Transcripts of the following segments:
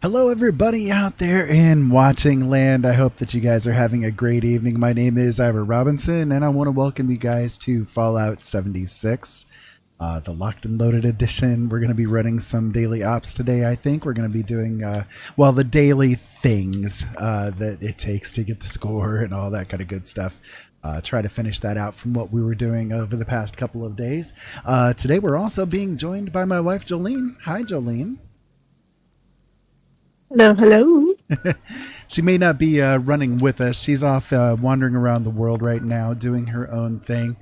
Hello, everybody out there in watching land. I hope that you guys are having a great evening. My name is Ivor Robinson, and I want to welcome you guys to Fallout 76, the Locked and Loaded edition. We're going to be running some daily ops today, I think. We're going to be doing, the daily things that it takes to get the score and all that kind of good stuff. Try to finish that out from what we were doing over the past couple of days. Today, we're also being joined by my wife, Jolene. Hi, Jolene. Hello, hello. She may not be running with us. She's off wandering around the world right now doing her own thing.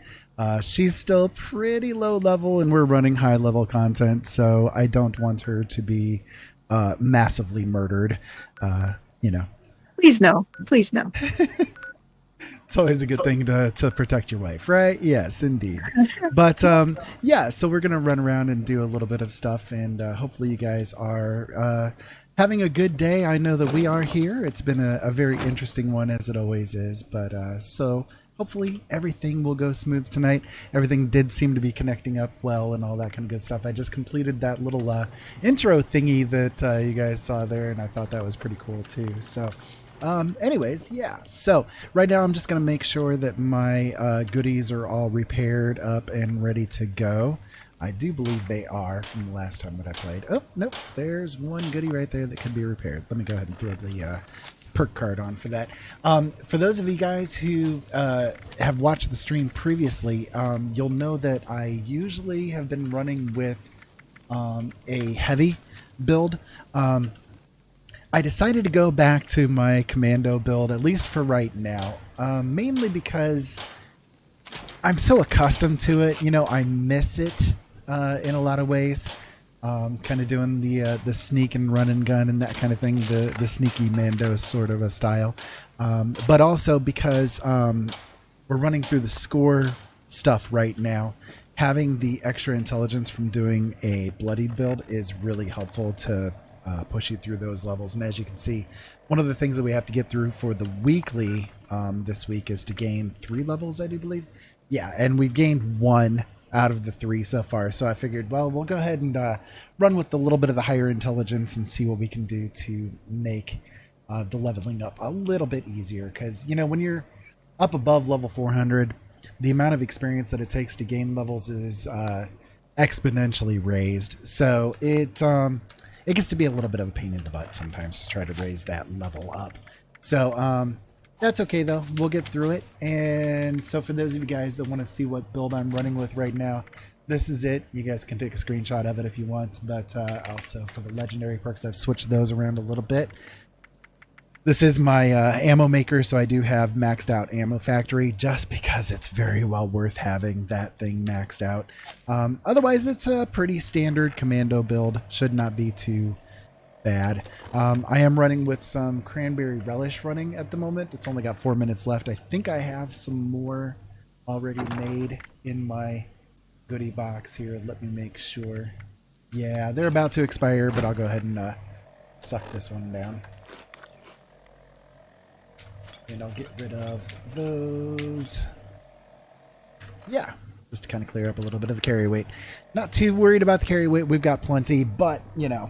She's still pretty low level and we're running high level content, so I don't want her to be massively murdered. You know, Please no. Please no. it's always a good thing to protect your wife, right? Yes, indeed. But yeah, so we're going to run around and do a little bit of stuff, and hopefully you guys are having a good day. I know that we are here. It's been a very interesting one, as it always is. But so hopefully everything will go smooth tonight. Everything did seem to be connecting up well and all that kind of good stuff. I just completed that little intro thingy that you guys saw there, and I thought that was pretty cool too. So anyways, yeah. So right now I'm just going to make sure that my goodies are all repaired up and ready to go. I do believe they are from the last time that I played. Oh, nope. There's one goodie right there that could be repaired. Let me go ahead and throw the perk card on for that. For those of you guys who have watched the stream previously, you'll know that I usually have been running with a heavy build. I decided to go back to my commando build, at least for right now, mainly because I'm so accustomed to it. You know, I miss it in a lot of ways. Kind of doing the sneak and run and gun and that kind of thing, the sneaky Mando sort of a style. But also because we're running through the score stuff right now, having the extra intelligence from doing a bloodied build is really helpful to push you through those levels. And as you can see, one of the things that we have to get through for the weekly this week is to gain 3 levels, I do believe. Yeah, and we've gained 1 out of the 3 so far. So I figured, well, we'll go ahead and run with a little bit of the higher intelligence and see what we can do to make the leveling up a little bit easier. Because, you know, when you're up above level 400, the amount of experience that it takes to gain levels is exponentially raised. So it gets to be a little bit of a pain in the butt sometimes to try to raise that level up. So that's okay though, we'll get through it. And so for those of you guys that want to see what build I'm running with right now, this is it. You guys can take a screenshot of it if you want, but also for the legendary perks, I've switched those around a little bit. This is my ammo maker, so I do have maxed out ammo factory just because it's very well worth having that thing maxed out. Otherwise, it's a pretty standard commando build. Should not be too bad. I am running with some cranberry relish running at the moment. It's only got 4 minutes left. I think I have some more already made in my goodie box here. Let me make sure. Yeah, they're about to expire, but I'll go ahead and suck this one down. And I'll get rid of those. Yeah, just to kind of clear up a little bit of the carry weight. Not too worried about the carry weight. We've got plenty, but, you know,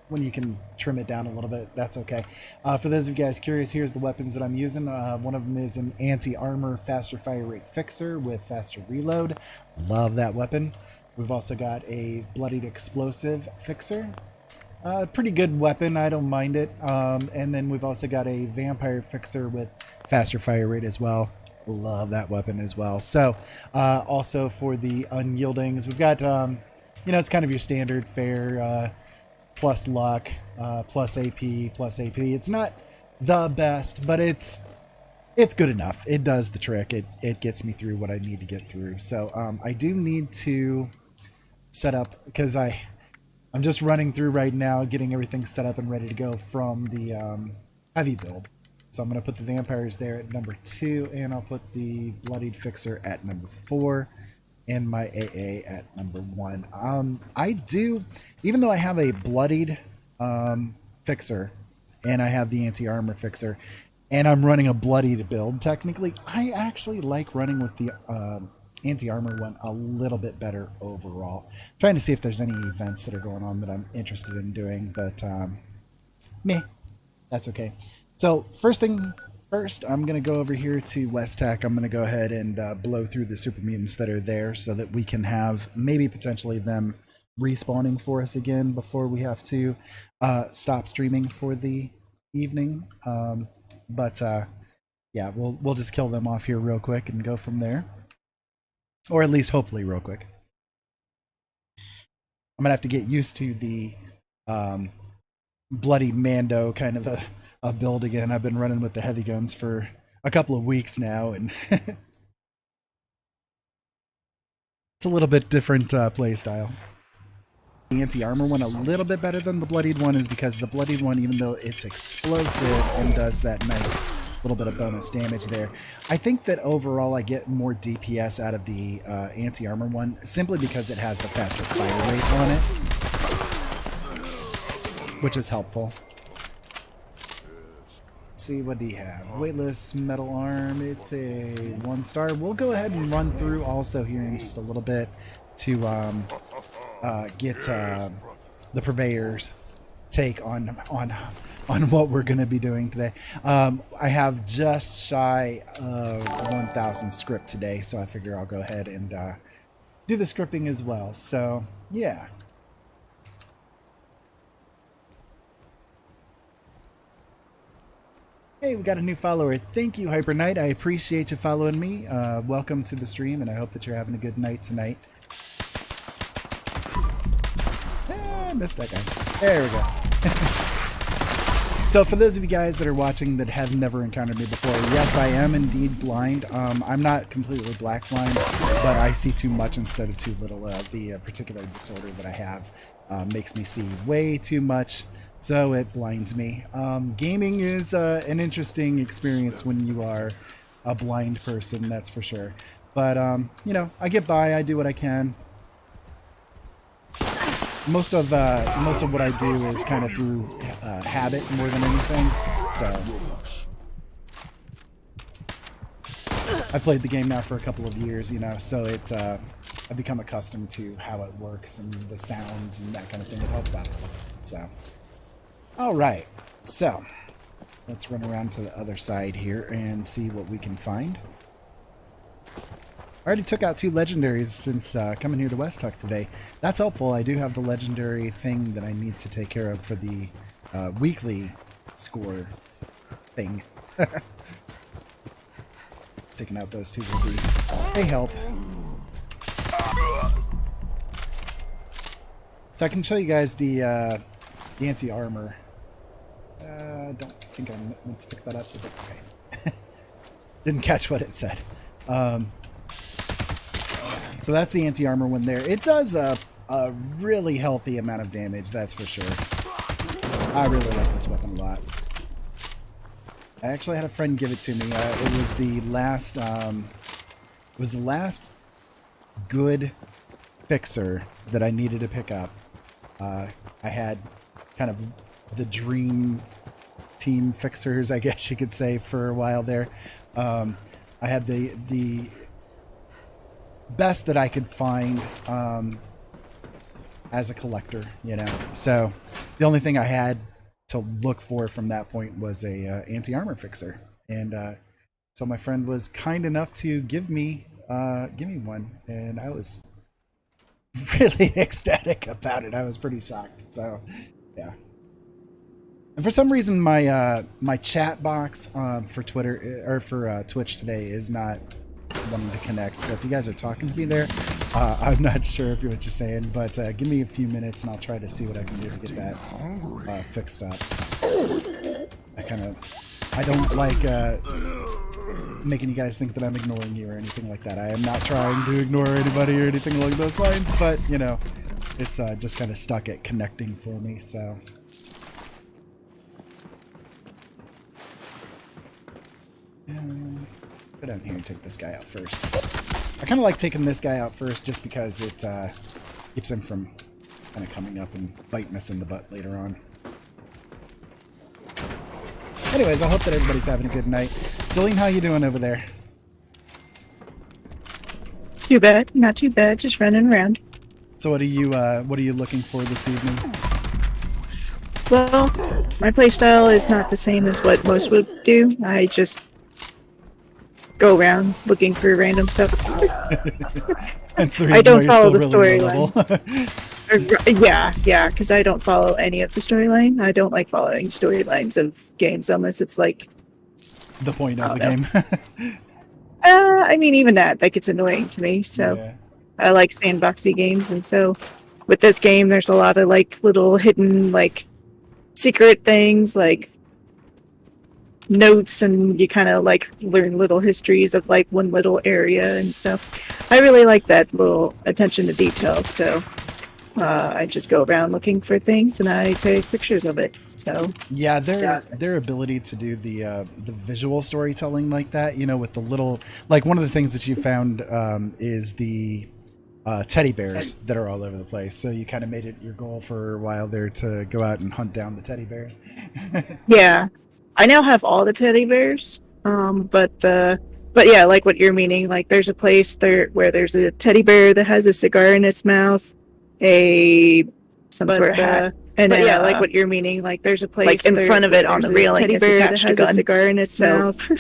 when you can trim it down a little bit, that's okay. For those of you guys curious, here's the weapons that I'm using. One of them is an anti-armor faster fire rate fixer with faster reload. Love that weapon. We've also got a bloodied explosive fixer. Pretty good weapon, I don't mind it. And then we've also got a vampire fixer with faster fire rate as well. Love that weapon as well. So also for the unyieldings, we've got, you know, it's kind of your standard fare, plus luck, plus AP, plus AP. It's not the best, but it's good enough. It does the trick. It gets me through what I need to get through. So I do need to set up, because I'm just running through right now, getting everything set up and ready to go from the heavy build. So I'm going to put the vampires there at number 2, and I'll put the bloodied fixer at number 4, and my AA at number 1. I do, even though I have a bloodied fixer, and I have the anti-armor fixer, and I'm running a bloodied build, technically, I actually like running with the anti-armor one a little bit better overall. Trying to see if there's any events that are going on that I'm interested in doing, but Meh. That's okay. So first thing first, I'm gonna go over here to West Tech. I'm gonna go ahead and blow through the super mutants that are there, so that we can have maybe potentially them respawning for us again before we have to stop streaming for the evening. But yeah, we'll just kill them off here real quick and go from there, or at least hopefully real quick. I'm gonna have to get used to the um, bloody Mando kind of a build again. I've been running with the heavy guns for a couple of weeks now, and it's a little bit different play style. The anti-armor one a little bit better than the bloodied one is because the bloodied one, even though it's explosive and does that nice little bit of bonus damage there, I think that overall I get more DPS out of the anti-armor one simply because it has the faster fire rate on it, which is helpful. Let's see, what do you have? Weightless metal arm. It's a 1-star. We'll go ahead and run through also here in just a little bit to get the purveyor's take on what we're going to be doing today. I have just shy of 1,000 script today, so I figure I'll go ahead and do the scripting as well. So yeah. Hey, we got a new follower. Thank you, Hyper Knight. I appreciate you following me. Welcome to the stream, and I hope that you're having a good night tonight. I missed that guy. There we go. So for those of you guys that are watching that have never encountered me before, yes, I am indeed blind. I'm not completely black blind, but I see too much instead of too little. The particular disorder that I have makes me see way too much, so it blinds me. Gaming is an interesting experience when you are a blind person, that's for sure. But, you know, I get by, I do what I can. Most of what I do is kind of through habit more than anything. So I've played the game now for a couple of years, you know, so I've become accustomed to how it works and the sounds and that kind of thing. It helps out a little bit. So, all right, so let's run around to the other side here and see what we can find. I already took out 2 legendaries since coming here to West Tuck today. That's helpful. I do have the legendary thing that I need to take care of for the weekly score thing. Taking out those 2 will be a help. So I can show you guys the anti-armor. Don't think I meant to pick that up. Okay. Didn't catch what it said. So that's the anti-armor one there. It does a really healthy amount of damage, that's for sure. I really like this weapon a lot. I actually had a friend give it to me. It was the last good fixer that I needed to pick up. I had kind of the dream team fixers, I guess you could say, for a while there. I had the best that I could find as a collector, you know. So the only thing I had to look for from that point was a anti-armor fixer, and so my friend was kind enough to give me one, and I was really ecstatic about it. I was pretty shocked. So yeah. And for some reason, my my chat box for Twitter or for Twitch today is not wanting to connect. So if you guys are talking to me there, I'm not sure if you're what you're saying, but give me a few minutes and I'll try to see what I can do to get that fixed up. I don't like making you guys think that I'm ignoring you or anything like that. I am not trying to ignore anybody or anything along those lines, but you know, it's just kind of stuck at connecting for me. So go down here and take this guy out first. I kind of like taking this guy out first just because it keeps him from kind of coming up and biting us in the butt later on. Anyways, I hope that everybody's having a good night. Jolene, how you doing over there? Too bad. Not too bad. Just running around. So what are you looking for this evening? Well, my playstyle is not the same as what most would do. I just go around looking for random stuff. That's the I reason why don't you're follow still the really low storyline. level. Yeah, because I don't follow any of the storyline. I don't like following storylines of games unless it's like, The point of I the don't game. I mean, even that gets annoying to me. So Yeah. I like sandboxy games, and so with this game, there's a lot of like little hidden like secret things, like notes, and you kind of like learn little histories of like one little area and stuff. I really like that little attention to detail. So I just go around looking for things and I take pictures of it. So Yeah, their ability to do the visual storytelling like that, you know, with the little, like, one of the things that you found is the teddy bears that are all over the place. So you kind of made it your goal for a while there to go out and hunt down the teddy bears. yeah, I now have all the teddy bears. But yeah, like what you're meaning. Like there's a place there where there's a teddy bear that has a cigar in its mouth, a some sort of hat. And then, yeah, like what you're meaning. Like there's a place like in front of it on the railing. Teddy bear that has a cigar in its mouth.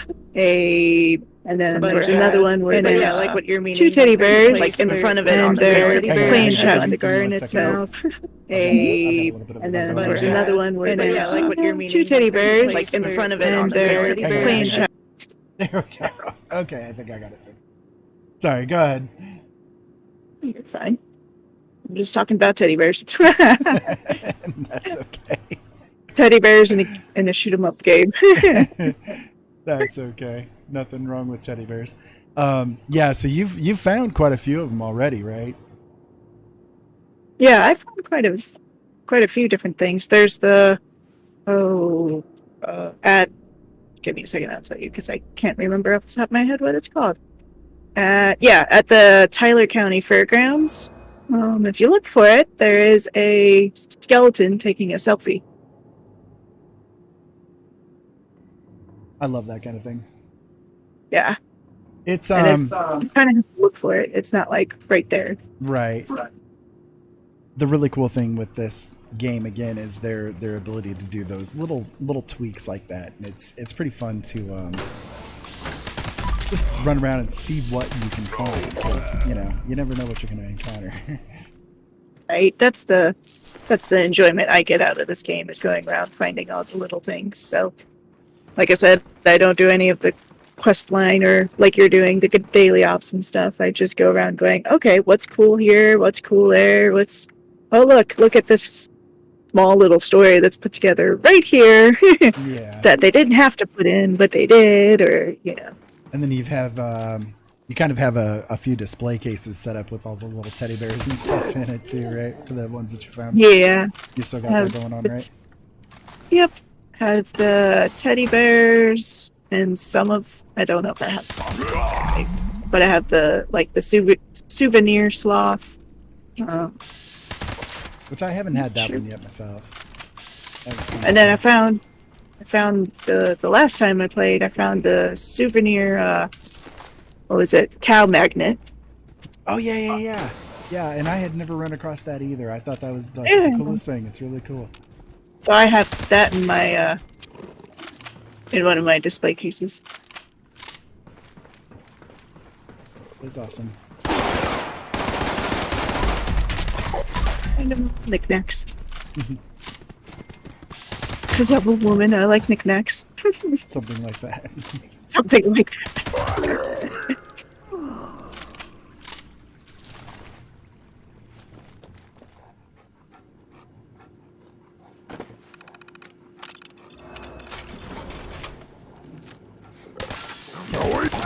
And then there's another one where there's yeah, like what you're meaning. Two teddy bears like in front of it on the railing. It's playing shotgun. Cigar in its mouth. And then there's another one where there's yeah, like what you're meaning. Two teddy bears like in front of it on the railing. It's playing shotgun. There we go. Okay, I think I got it fixed. Sorry, go ahead. You're fine. I'm just talking about teddy bears. That's okay. Teddy bears in a shoot 'em up game. That's okay. Nothing wrong with teddy bears. Yeah, so you've found quite a few of them already, right? Yeah, I found quite a few different things. There's the at give me a second, I'll tell you because I can't remember off the top of my head what it's called. At the Tyler County Fairgrounds. If you look for it, there is a skeleton taking a selfie. I love that kind of thing. Yeah. It's you kind of have to look for it. It's not like right there. Right. The really cool thing with this game again is their ability to do those little tweaks like that, and it's pretty fun to just run around and see what you can find, because you know you never know what you're going to encounter. Right, that's the enjoyment I get out of this game, is going around finding all the little things. So like I said, I don't do any of the quest line or like you're doing the daily ops and stuff. I just go around going, okay, what's cool here, what's cool there, oh look at this small little story that's put together right here. Yeah. That they didn't have to put in, but they did, or you know. And then you kind of have a few display cases set up with all the little teddy bears and stuff in it too, right? For the ones that you found. Yeah. You still got that going on, right? Yep. Have the teddy bears and I don't know if I have them, but I have the souvenir sloth. Which I haven't had that one yet myself. And then I found the last time I played, I found the souvenir, what was it? Cow magnet. Oh yeah. And I had never run across that either. I thought that was the coolest thing. It's really cool. So I have that in my, in one of my display cases. It's awesome. Random knickknacks. Because I'm a woman, I like knickknacks. Something like that. Something like that.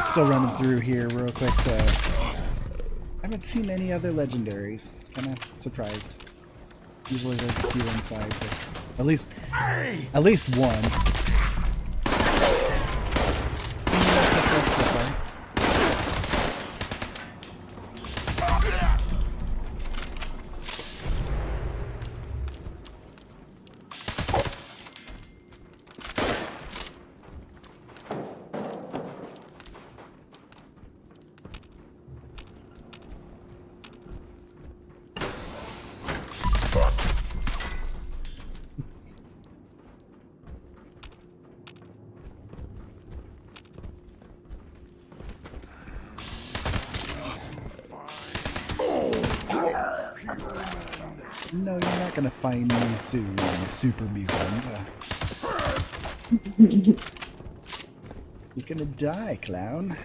Still running through here real quick. I haven't seen any other legendaries. Kind of surprised. Usually there's a few inside, but at least one. No, you're not gonna find me soon, super mutant. You're gonna die, clown.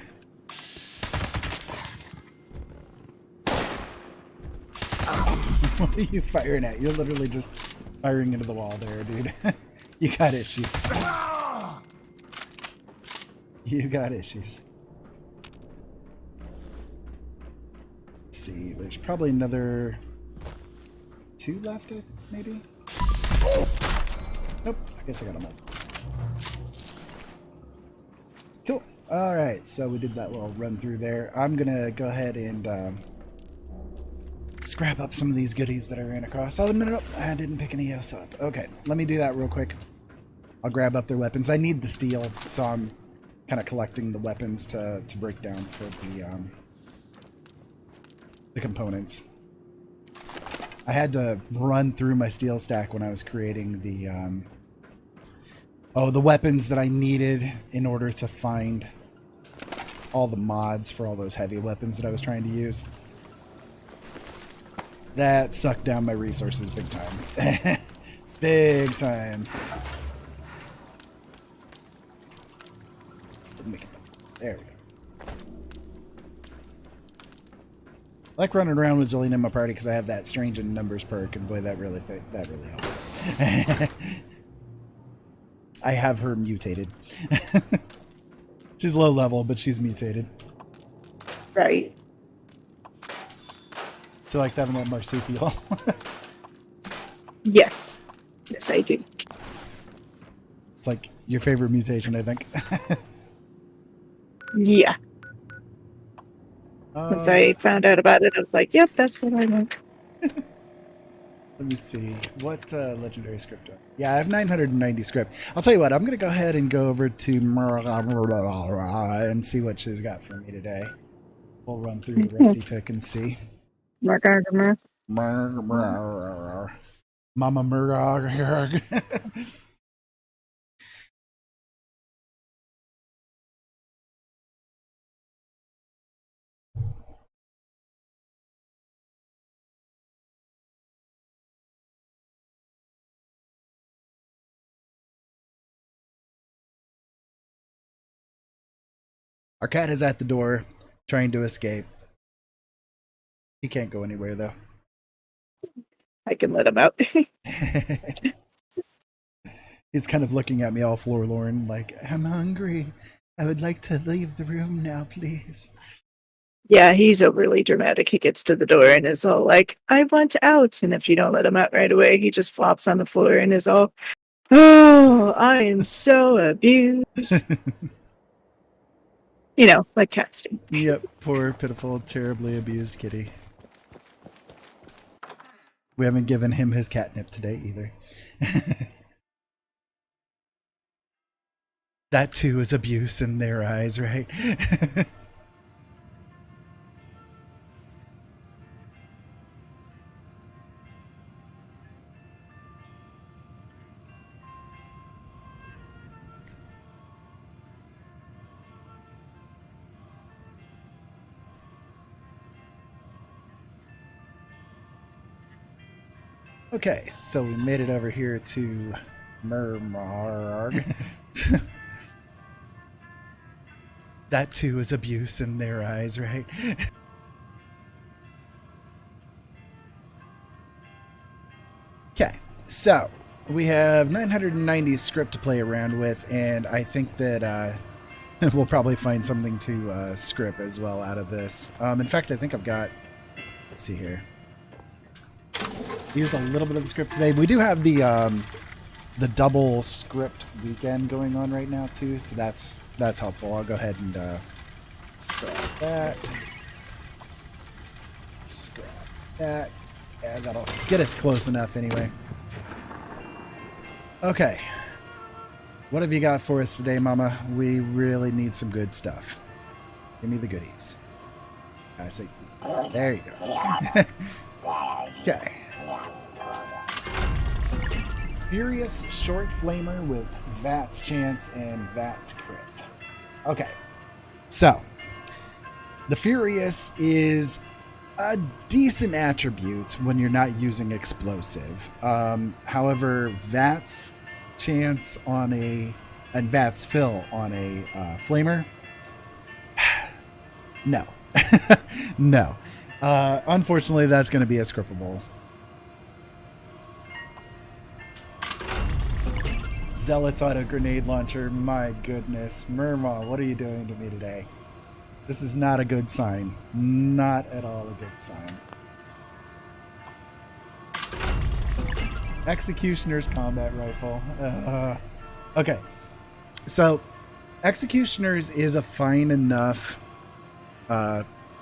What are you firing at? You're literally just firing into the wall there, dude. You got issues. You got issues. Let's see, there's probably another 2 left, I think, maybe? Nope, I guess I got them all. Cool. Alright, so we did that little run through there. I'm gonna go ahead and scrap up some of these goodies that I ran across. Oh, no, I didn't pick any else up. Okay, let me do that real quick. I'll grab up their weapons. I need the steel, so I'm kind of collecting the weapons to break down for the components. I had to run through my steel stack when I was creating the weapons that I needed in order to find all the mods for all those heavy weapons that I was trying to use. That sucked down my resources big time. Big time. There we go. I like running around with Jolene in my party because I have that strange in numbers perk, and boy, that really helps. I have her mutated. She's low level, but she's mutated. Right. She likes having that marsupial. Yes. Yes, I do. It's like your favorite mutation, I think. Yeah. Once I found out about it, I was like, yep, that's what I want. Let me see. What legendary script? Yeah, I have 990 script. I'll tell you what, I'm going to go ahead and go over to and see what she's got for me today. We'll run through the rusty pick and see. Mama Murdoch. Our cat is at the door, trying to escape. He can't go anywhere, though. I can let him out. He's kind of looking at me all forlorn, like, I'm hungry. I would like to leave the room now, please. Yeah, he's overly dramatic. He gets to the door and is all like, I want out. And if you don't let him out right away, he just flops on the floor and is all, oh, I am so abused. You know, like cats do. Yep, poor, pitiful, terribly abused kitty. We haven't given him his catnip today either. That too is abuse in their eyes, right? Okay, so we made it over here to Murmarg. That too is abuse in their eyes, right? Okay, so we have 990 script to play around with, and I think that we'll probably find something to script as well out of this. In fact, I think I've got, let's see here. Used a little bit of the script today. We do have the double script weekend going on right now too, so that's helpful. I'll go ahead and scrap that. Scrap that. Yeah, that'll get us close enough anyway. Okay. What have you got for us today, Mama? We really need some good stuff. Give me the goodies. I see. There you go. Okay. Furious Short Flamer with VATS Chance and VATS Crit. Okay, so the Furious is a decent attribute when you're not using explosive. However, VATS chance on and VATS fill on a flamer, no. No. Unfortunately, that's going to be a scrippable. Zealot's auto grenade launcher. My goodness. Murma, what are you doing to me today? This is not a good sign. Not at all a good sign. Executioner's combat rifle. Okay. So, Executioner's is a fine enough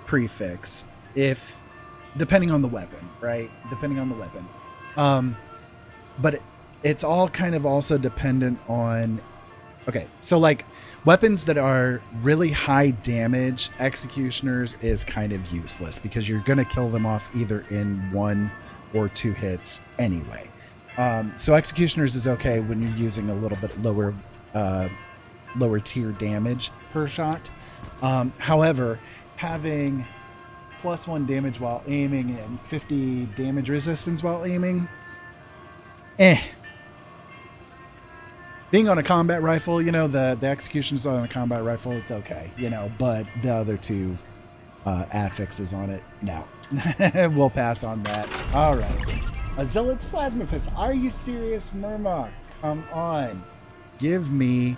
prefix if depending on the weapon, right? Depending on the weapon. But it's all kind of also dependent on, okay, so like weapons that are really high damage, Executioners is kind of useless because you're going to kill them off either in 1 or 2 hits anyway. So Executioners is okay when you're using a little bit lower tier damage per shot. However, having +1 damage while aiming and 50 damage resistance while aiming, being on a combat rifle, you know, the executions on a combat rifle, it's okay, you know, but the other 2 affixes on it, no. We'll pass on that. All right. A Zealot's Plasma Fist. Are you serious, Murmok? Come on. Give me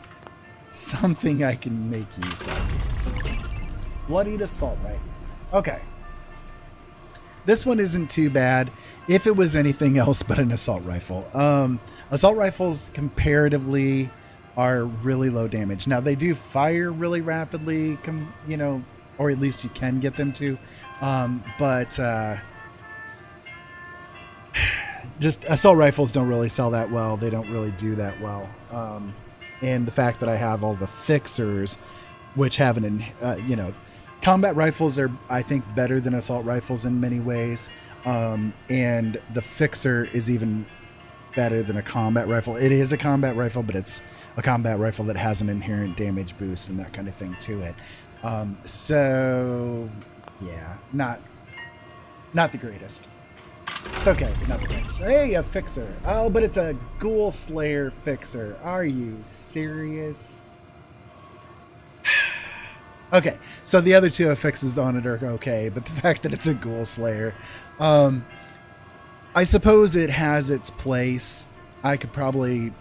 something I can make use of. Bloodied Assault Rifle. Okay. This one isn't too bad if it was anything else but an assault rifle. Assault rifles comparatively are really low damage. Now they do fire really rapidly, you know, or at least you can get them to. But just assault rifles don't really sell that well. They don't really do that well. And the fact that I have all the fixers, which have you know, combat rifles are, I think, better than assault rifles in many ways. And the fixer is even better than a combat rifle. It is a combat rifle, but it's a combat rifle that has an inherent damage boost and that kind of thing to it. So yeah, not the greatest. It's okay, but not the greatest. Hey, a fixer. Oh, but it's a Ghoul Slayer fixer. Are you serious? Okay, so the other 2 affixes on it are okay, but the fact that it's a Ghoul Slayer, I suppose it has its place. I could probably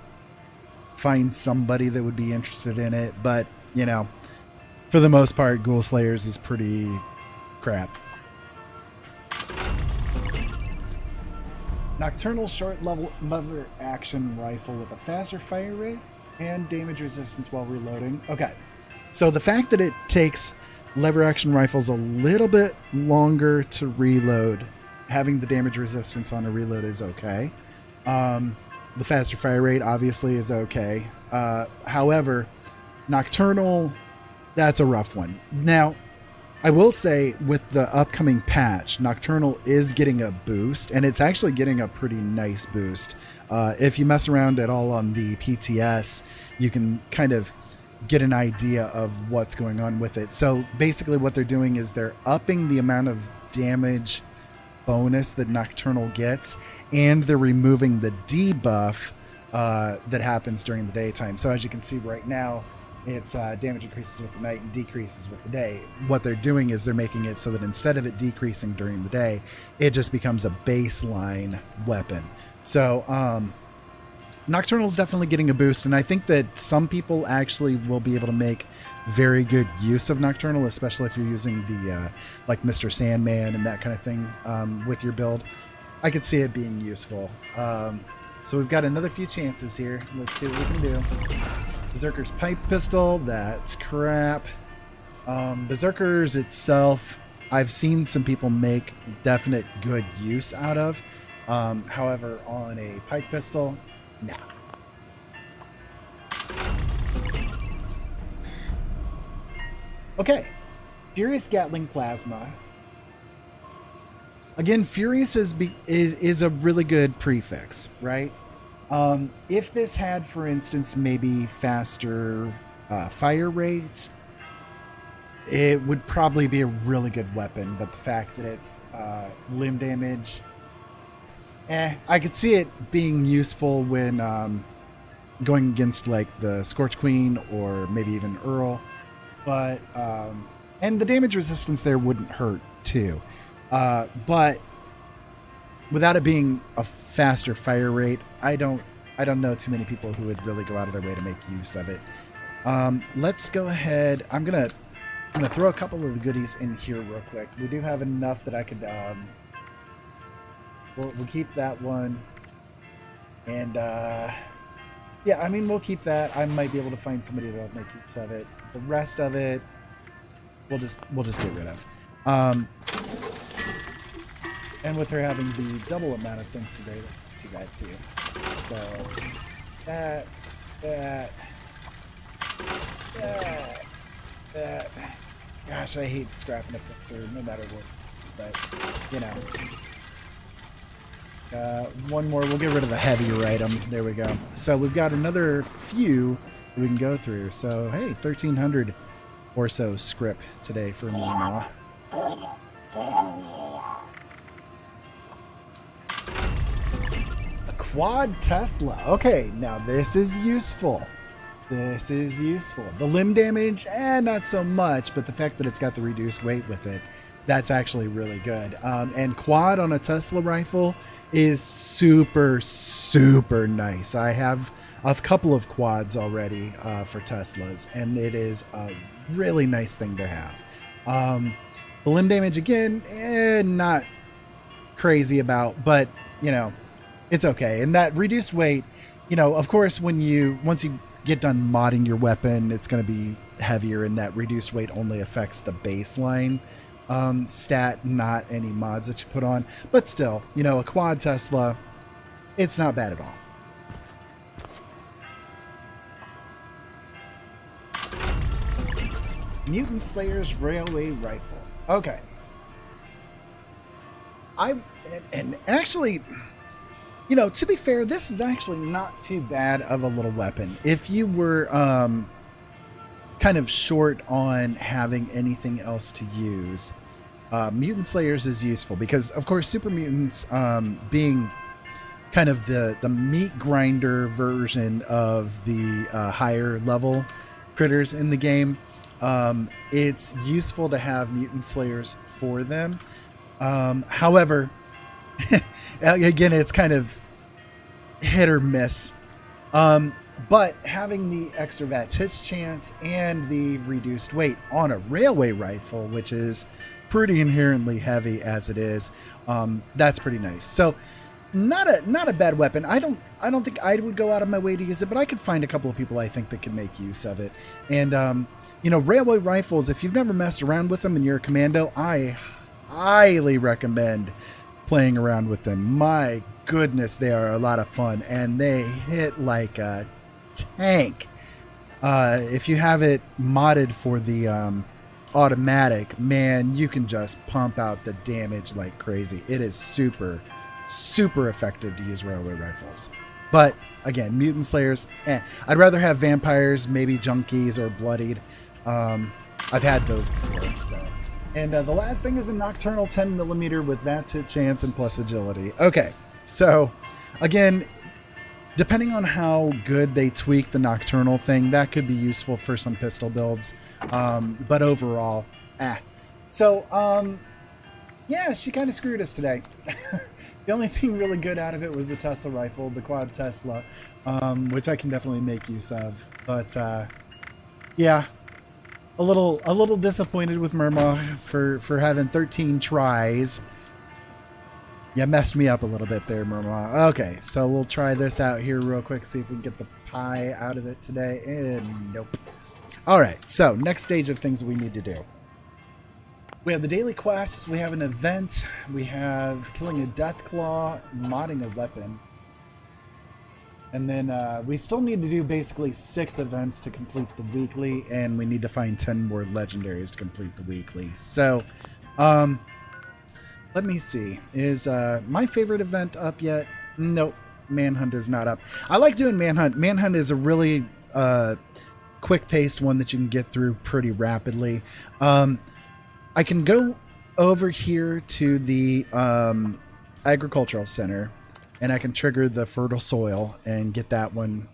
find somebody that would be interested in it, but, you know, for the most part, Ghoul Slayers is pretty crap. Nocturnal short lever action rifle with a faster fire rate and damage resistance while reloading. Okay, so the fact that it takes lever action rifles a little bit longer to reload, having the damage resistance on a reload is okay. The faster fire rate obviously is okay. However, Nocturnal, that's a rough one. Now, I will say with the upcoming patch, Nocturnal is getting a boost, and it's actually getting a pretty nice boost. If you mess around at all on the PTS, you can kind of get an idea of what's going on with it. So basically what they're doing is they're upping the amount of damage bonus that Nocturnal gets, and they're removing the debuff that happens during the daytime. So as you can see right now, its damage increases with the night and decreases with the day. What they're doing is they're making it so that instead of it decreasing during the day, it just becomes a baseline weapon. So Nocturnal is definitely getting a boost, and I think that some people actually will be able to make very good use of Nocturnal, especially if you're using the like Mr. Sandman and that kind of thing with your build. I could see it being useful. So we've got another few chances here. Let's see what we can do. Berserker's Pipe Pistol, that's crap. Berserker's itself, I've seen some people make definite good use out of. However, on a Pipe Pistol, no. Okay, Furious Gatling Plasma. Again, Furious is a really good prefix, right? If this had, for instance, maybe faster fire rates, it would probably be a really good weapon. But the fact that it's limb damage. I could see it being useful when going against like the Scorch Queen or maybe even Earl, but and the damage resistance there wouldn't hurt too. But without it being a faster fire rate, I don't know too many people who would really go out of their way to make use of it. Let's go ahead. I'm gonna throw a couple of the goodies in here real quick. We do have enough that I could. We'll keep that one, and yeah, I mean we'll keep that. I might be able to find somebody that'll make use of it. The rest of it, we'll just get rid of. And with her having the double amount of things to get to, so that. Gosh, I hate scrapping a filter no matter what it's, but you know. One more, we'll get rid of the heavier item. There we go. So we've got another few we can go through. So hey, 1,300 or so script today for Mama. A quad Tesla. Okay, now this is useful. This is useful. The limb damage, not so much, but the fact that it's got the reduced weight with it, that's actually really good. And quad on a Tesla rifle is super, super nice. I have a couple of quads already for Teslas, and it is a really nice thing to have. The limb damage, again, not crazy about, but, you know, it's okay. And that reduced weight, you know, of course, once you get done modding your weapon, it's going to be heavier, and that reduced weight only affects the baseline stat, not any mods that you put on. But still, you know, a quad Tesla, it's not bad at all. Mutant Slayer's Railway Rifle. Okay. And actually, you know, to be fair, this is actually not too bad of a little weapon. If you were kind of short on having anything else to use, Mutant Slayers is useful because, of course, Super Mutants, being kind of the meat grinder version of the higher level critters in the game, it's useful to have Mutant Slayers for them. However, again, it's kind of hit or miss. But having the extra VATS hits chance and the reduced weight on a railway rifle, which is pretty inherently heavy as it is, that's pretty nice. So not a bad weapon. I don't think I would go out of my way to use it, but I could find a couple of people I think that can make use of it. And you know, railway rifles, if you've never messed around with them and you're a commando, I highly recommend playing around with them. My goodness, they are a lot of fun, and they hit like a tank. If you have it modded for the automatic, man, you can just pump out the damage like crazy. It is super, super effective to use railway rifles. But again, Mutant Slayers, I'd rather have vampires, maybe junkies or bloodied. I've had those before. So, and the last thing is a Nocturnal 10mm with VATS hit chance and plus agility. Okay, so again, depending on how good they tweak the Nocturnal thing, that could be useful for some pistol builds. But overall, So, yeah, she kind of screwed us today. The only thing really good out of it was the Tesla rifle, the quad Tesla, which I can definitely make use of. But, yeah, a little disappointed with Murmah for having 13 tries. You messed me up a little bit there, Murmah. Okay, so we'll try this out here real quick, see if we can get the pie out of it today. And nope. All right, so next stage of things we need to do. We have the daily quests, we have an event, we have killing a death claw, modding a weapon. And then we still need to do basically 6 events to complete the weekly, and we need to find 10 more legendaries to complete the weekly. So, let me see. Is my favorite event up yet? Nope. Manhunt is not up. I like doing Manhunt. Manhunt is a really quick-paced one that you can get through pretty rapidly. I can go over here to the agricultural center, and I can trigger the fertile soil and get that one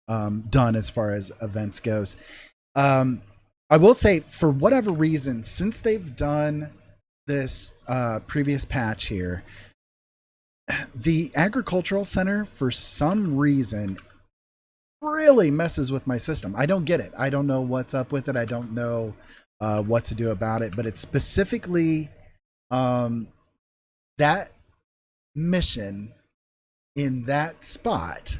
done as far as events goes. I will say, for whatever reason, since they've done this previous patch here, the agricultural center, for some reason, really messes with my system. I don't get it. I don't know what's up with it. I don't know what to do about it. But it's specifically that mission in that spot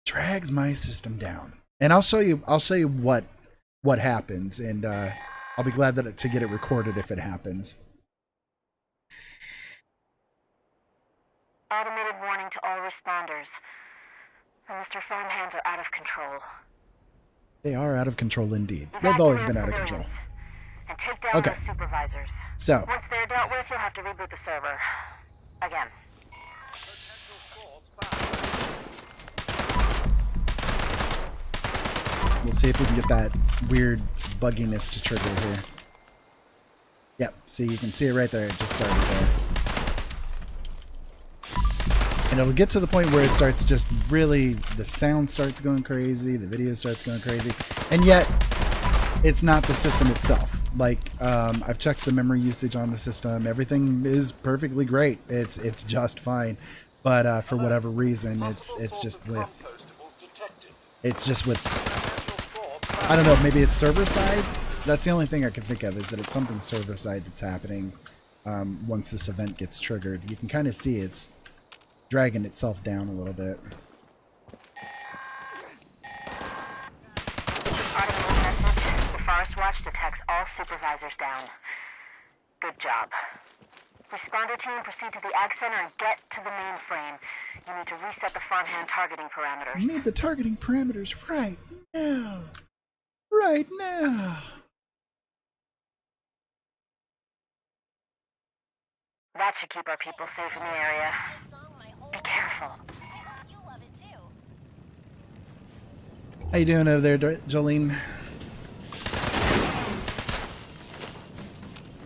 drags my system down. And I'll show you what happens, and I'll be glad to get it recorded if it happens. Automated warning to all responders. The Mr. Farmhands are out of control. They are out of control indeed. They've always been out of control. And take down those supervisors. So once they're dealt with, you'll have to reboot the server. Again. We'll see if we can get that weird bugginess to trigger here. Yep, see, you can see it right there. It just started there. And it'll get to the point where it starts just really, the sound starts going crazy, the video starts going crazy, and yet it's not the system itself. Like, I've checked the memory usage on the system. Everything is perfectly great. It's just fine. But for whatever reason, it's just with I don't know, maybe it's server side. That's the only thing I can think of, is that it's something server side that's happening once this event gets triggered. You can kind of see it's dragging itself down a little bit. Automated message. The Forest Watch detects all supervisors down. Good job. Responder team, proceed to the Ag Center and get to the mainframe. You need to reset the farmhand targeting parameters. You need the targeting parameters right now. Right now. That should keep our people safe in the area. Be careful. How you doing over there, Jolene?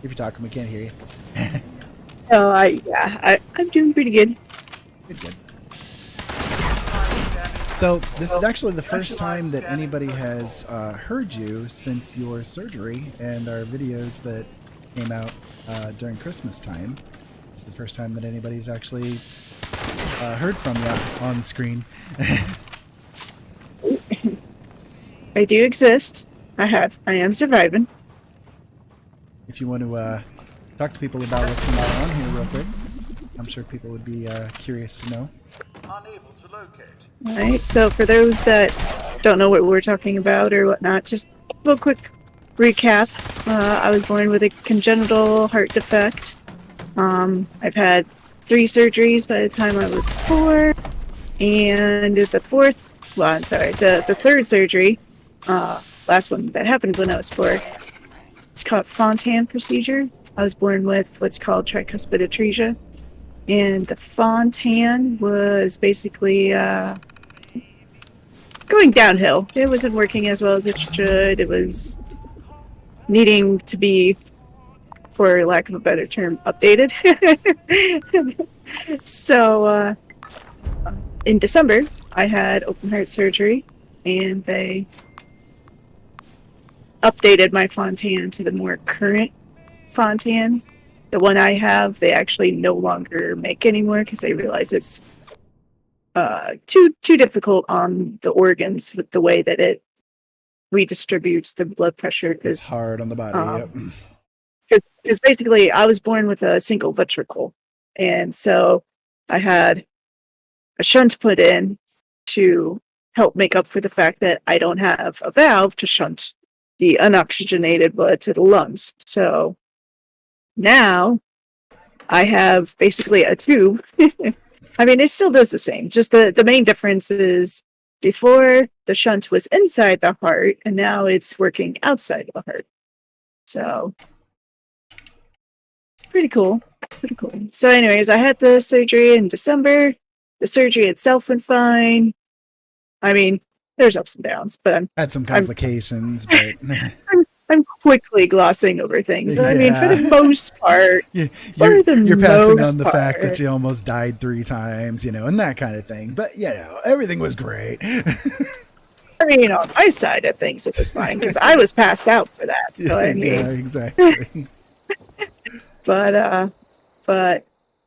If you're talking, we can't hear you. Oh, I'm doing pretty good. Good. So this is actually the first time that anybody has heard you since your surgery, and our videos that came out during Christmas time. It's the first time that anybody's actually heard from you on screen. I do exist. I am surviving. If you want to talk to people about what's going on here real quick, I'm sure people would be curious to know. Unable to locate. Alright, so for those that don't know what we're talking about or whatnot, just a quick recap. I was born with a congenital heart defect. I've had 3 surgeries by the time I was 4, and the third surgery, last one that happened when I was 4, it's called Fontan procedure. I was born with what's called tricuspid atresia, and the Fontan was basically going downhill. It wasn't working as well as it should. It was needing to be, for lack of a better term, updated. So in December, I had open heart surgery, and they updated my Fontan to the more current Fontan. The one I have, they actually no longer make anymore because they realize it's too difficult on the organs with the way that it redistributes the blood pressure. It's hard on the body. Yep. Because basically I was born with a single ventricle, and so I had a shunt put in to help make up for the fact that I don't have a valve to shunt the unoxygenated blood to the lungs. So now I have basically a tube. I mean, it still does the same. Just the main difference is before the shunt was inside the heart, and now it's working outside of the heart. So pretty cool. So anyways, I had the surgery in December. The surgery itself went fine. I mean, there's ups and downs, but Had some complications, but I'm quickly glossing over things. I mean, for the Yeah. most part, You're for the you're passing most on the part. fact that you almost died 3 times, and that kind of thing. But everything was great. I mean, on my side of things, it was fine because I was passed out for that. So I Yeah, mean, exactly. but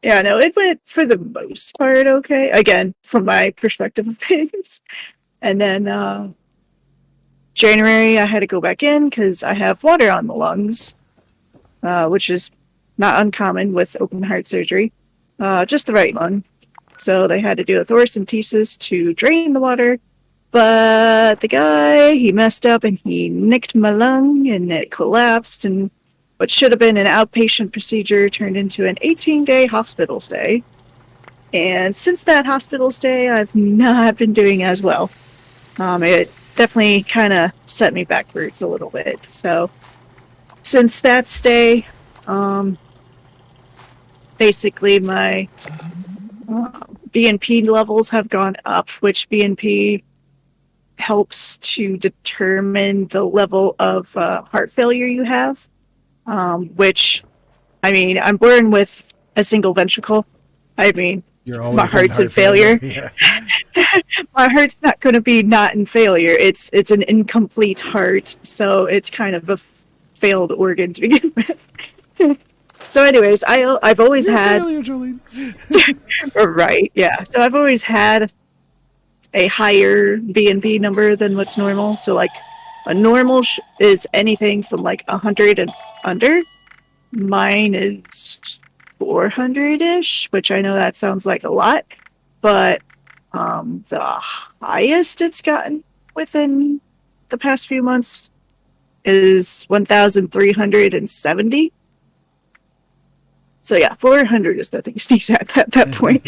yeah, no, it went for the most part okay. Again, from my perspective of things, and then January I had to go back in because I have water on the lungs, which is not uncommon with open heart surgery. Just the right lung, so they had to do a thoracentesis to drain the water. But the guy, he messed up and he nicked my lung and it collapsed, and what should have been an outpatient procedure turned into an 18-day hospital stay. And since that hospital stay, I've not been doing as well. It definitely kind of set me backwards a little bit. So since that stay, basically my BNP levels have gone up, which BNP helps to determine the level of heart failure you have, which, I mean, I'm born with a single ventricle. I mean, You're my always heart's in heart failure. Yeah. My heart's not going to be not in failure. It's an incomplete heart, so it's kind of a failed organ to begin with. So anyways, I've always You're a had failure, Jolene. right, yeah. So I've always had a higher BNP number than what's normal. So like a normal is anything from like 100 and under. Mine is 400-ish, which I know that sounds like a lot, but the highest it's gotten within the past few months is 1,370. So yeah, 400 is nothing to sneeze at that point.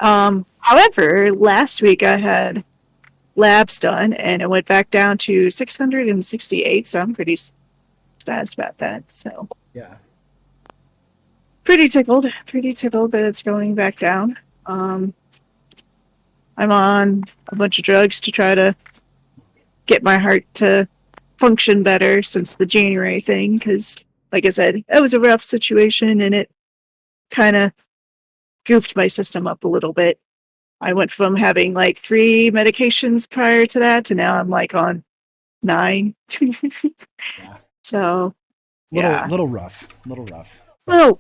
However, last week I had labs done and it went back down to 668, so I'm pretty spazzed about that. So Yeah. pretty tickled that it's going back down. I'm on a bunch of drugs to try to get my heart to function better since the January thing, because like I said, it was a rough situation and it kind of goofed my system up a little bit. I went from having like 3 medications prior to that to now I'm like on 9. Yeah. So yeah, Little rough. Little rough. little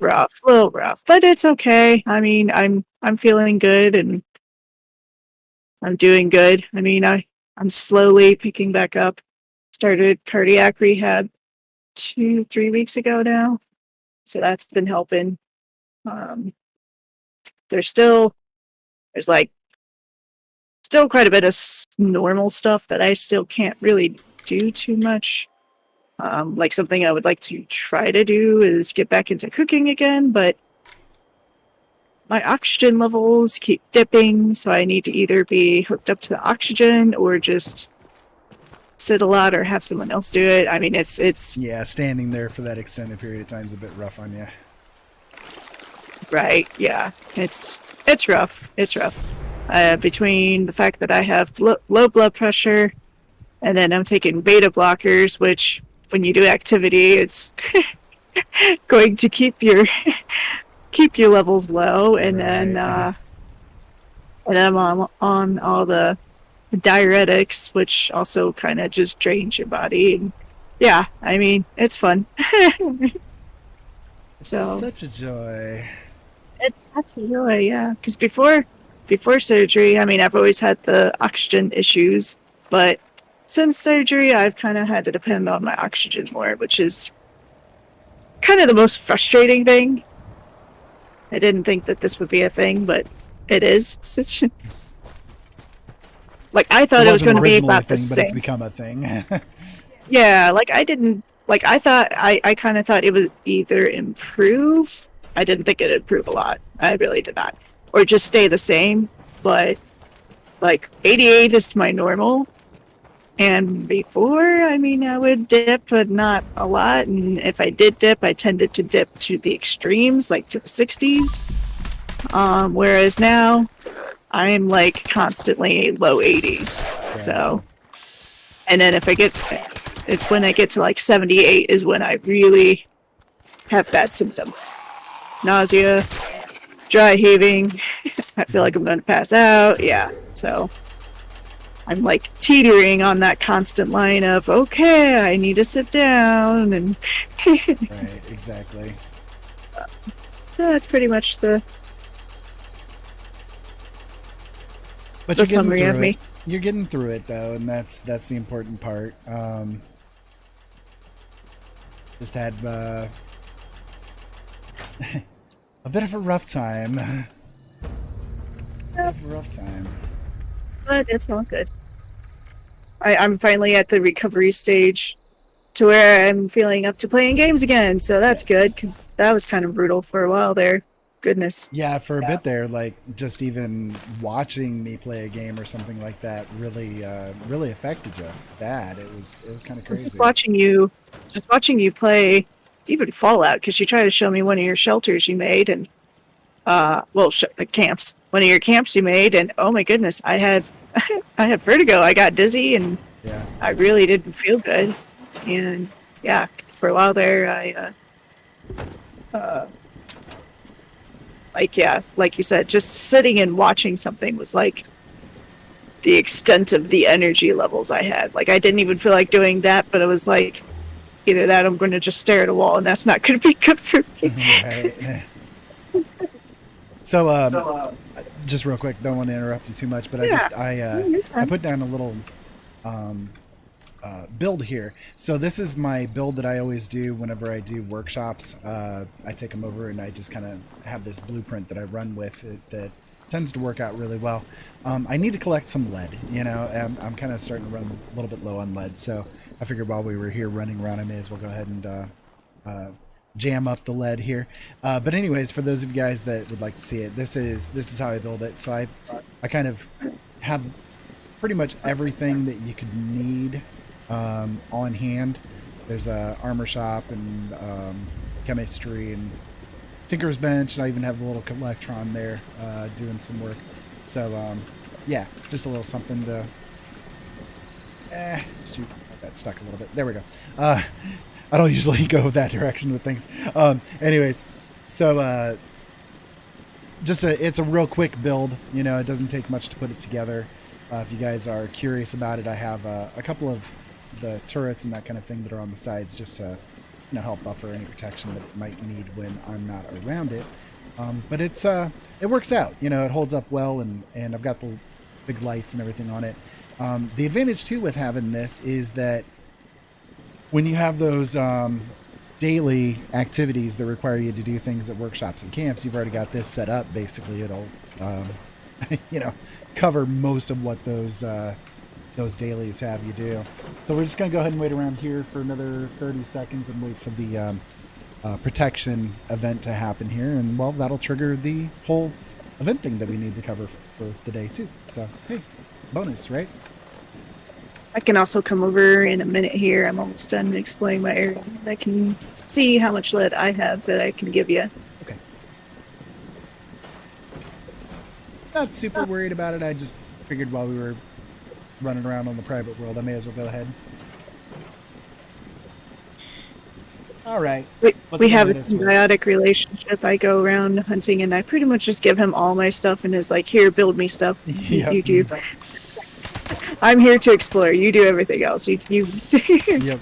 rough, but it's okay. I mean, I'm feeling good and I'm doing good. I mean, I'm slowly picking back up. Started cardiac rehab 2-3 weeks ago now, so that's been helping. Um, there's like still quite a bit of normal stuff that I still can't really do too much. Like something I would like to try to do is get back into cooking again, but my oxygen levels keep dipping, so I need to either be hooked up to the oxygen or just sit a lot or have someone else do it. I mean, it's Yeah, standing there for that extended period of time is a bit rough on you. right. Yeah, it's rough. It's rough. Between the fact that I have low blood pressure, and then I'm taking beta blockers, which when you do activity, it's going to keep your levels low, and then Right. and I'm on all the diuretics, which also kind of just drains your body. And yeah, I mean, it's fun. So Such a joy. it's such a joy, yeah. Because before surgery, I mean, I've always had the oxygen issues, but since surgery, I've kind of had to depend on my oxygen more, which is kind of the most frustrating thing. I didn't think that this would be a thing, but it is. Like, I thought it was going to be about the but it's same. become a thing. Yeah, like I didn't like I thought I kind of thought it would either improve. I didn't think it'd improve a lot. I really did not. Or just stay the same, but like 88 is my normal. And before, I mean, I would dip, but not a lot. And if I did dip, I tended to dip to the extremes, like to the 60s. Whereas now, I'm like constantly low 80s. Yeah. So, and then if I get It's when I get to like 78 is when I really have bad symptoms. Nausea, dry heaving. I feel like I'm going to pass out. Yeah. So I'm like teetering on that constant line of, okay, I need to sit down. And Right, exactly. so that's pretty much the But you're getting summary of through me. it. You're getting through it though, and that's the important part. Just had a bit of a rough time. A bit of a rough time. But it's all good. I'm finally at the recovery stage to where I'm feeling up to playing games again. So that's good Yes. because that was kind of brutal for a while there. Goodness. Yeah, for a bit there, like just even watching me play a game or something like that really, really affected you bad. It was kind of crazy. Just watching you play even Fallout because you tried to show me one of your shelters you made and camps. One of your camps you made, and oh my goodness, I had I had vertigo. I got dizzy, and Yeah. I really didn't feel good. And yeah, for a while there, I like you said, just sitting and watching something was like the extent of the energy levels I had. Like I didn't even feel like doing that, but it was like either that, or I'm going to just stare at a wall, and that's not going to be good for me. Right. So, just real quick, don't want to interrupt you too much, but Yeah. I put down a little build here. So this is my build that I always do whenever I do workshops. I take them over and I just kind of have this blueprint that I run with that tends to work out really well. I need to collect some lead. You know, I'm kind of starting to run a little bit low on lead, so I figured while we were here running around, I may as well go ahead and jam up the lead here. But anyways, for those of you guys that would like to see it, this is how I build it. So I kind of have pretty much everything that you could need on hand. There's a armor shop and chemistry and tinker's bench, and I even have the little electron there doing some work. So yeah, just a little something to shoot, I got stuck a little bit. There we go. I don't usually go that direction with things. Anyways, so it's a real quick build. You know, it doesn't take much to put it together. If you guys are curious about it, I have a couple of the turrets and that kind of thing that are on the sides just to, you know, help buffer any protection that it might need when I'm not around it. But it works out. You know, it holds up well, and I've got the big lights and everything on it. The advantage too with having this is that when you have those daily activities that require you to do things at workshops and camps, you've already got this set up. Basically, it'll you know, cover most of what those dailies have you do. So we're just gonna go ahead and wait around here for another 30 seconds and wait for the protection event to happen here, and well, that'll trigger the whole event thing that we need to cover for the day too. So hey, bonus, right? I can also come over in a minute here. I'm almost done exploring my area. I can see how much lead I have that I can give you. Okay. Not super worried about it. I just figured while we were running around on the private world, I may as well go ahead. All right. We have a symbiotic relationship. I go around hunting, and I pretty much just give him all my stuff, and is like, "Here, build me stuff. Yep. You do. I'm here to explore. You do everything else. You." Yep.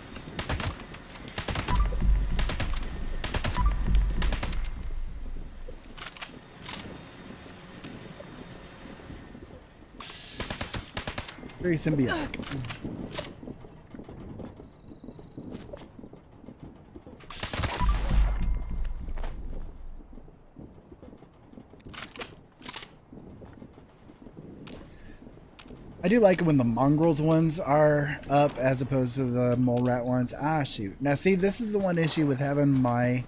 Very symbiotic. I do like it when the mongrels ones are up as opposed to the mole rat ones. Ah, shoot. Now, see, this is the one issue with having my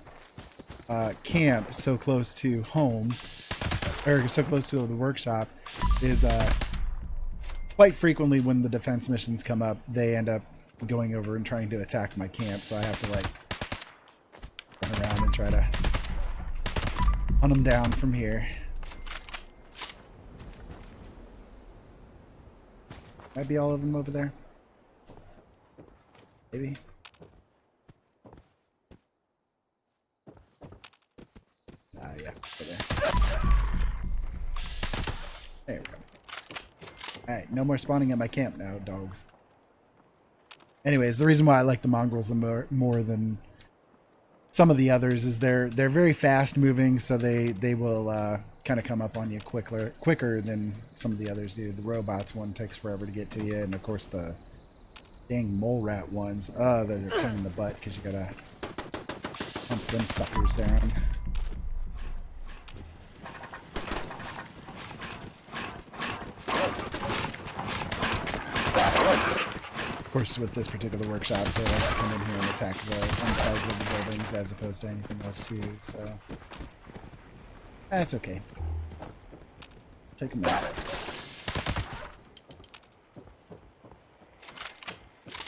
camp so close to home, or so close to the workshop, is quite frequently when the defense missions come up, they end up going over and trying to attack my camp, so I have to, like, run around and try to hunt them down from here. Might be all of them over there. Maybe. Yeah. There. There we go. Alright, no more spawning at my camp now, dogs. Anyways, the reason why I like the mongrels more than some of the others is they're very fast moving, so they will kind of come up on you quicker than some of the others do. The robots one takes forever to get to you, and of course the dang mole rat ones, they're a pain in the butt because you gotta pump them suckers down. Of course, with this particular workshop, they like to come in here and attack the insides of the buildings as opposed to anything else too, so that's okay. Take them out.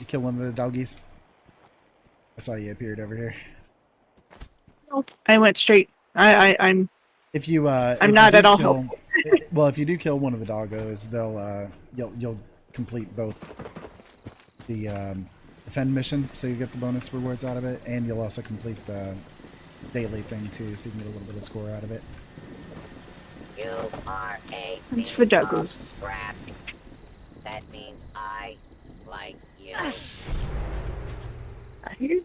You kill one of the doggies? I saw you appeared over here. I went straight. I'm. If you, I'm not at all helpful. Well, if you do kill one of the doggos, they'll you'll complete both the defend mission, so you get the bonus rewards out of it, and you'll also complete the daily thing too, so you can get a little bit of score out of it. You are a It's for doggos. scrap. That means I like you. I hear.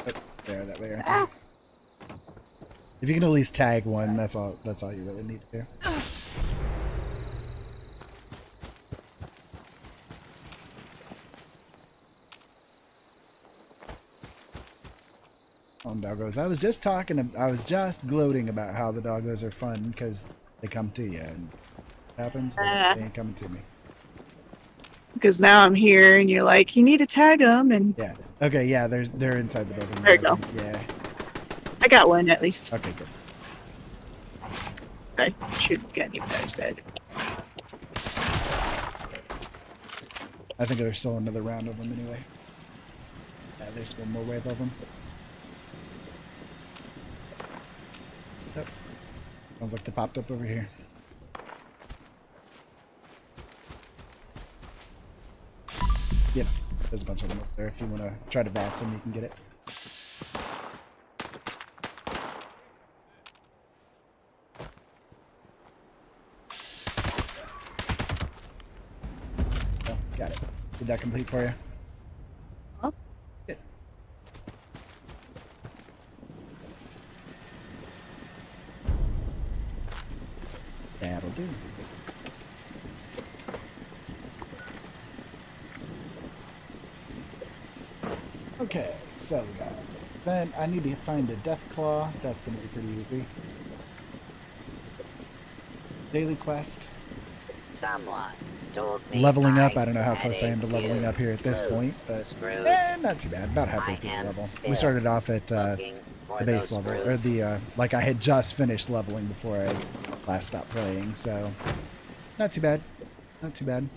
Oh, there, that way. Right there. If you can at least tag one, that's all you really need to do. On doggos. I was just gloating about how the doggos are fun because they come to you, and what happens? They ain't coming to me. Because now I'm here, and you're like, you need to tag them, and Yeah. Okay. Yeah. They're inside the building. There you go. Yeah. I got one at least. Okay. Good. I shouldn't get any better said. I think there's still another round of them anyway. Yeah. There's one more wave of them. Yep. Sounds like they popped up over here. Yeah, there's a bunch of them up there. If you want to try to VATS them, you can get it. Oh, got it. Did that complete for you? Huh? Good. That'll do. Okay, so we got. Then I need to find a Death Claw. That's going to be pretty easy. Daily quest. Someone told me Leveling up. I don't know how close I am to headed leveling you. up here at this point, but Screwed. not too bad. About halfway I through the am level. We still started off at looking the for base those level, screws. or the like I had just finished leveling before I last stopped playing, so not too bad. Not too bad.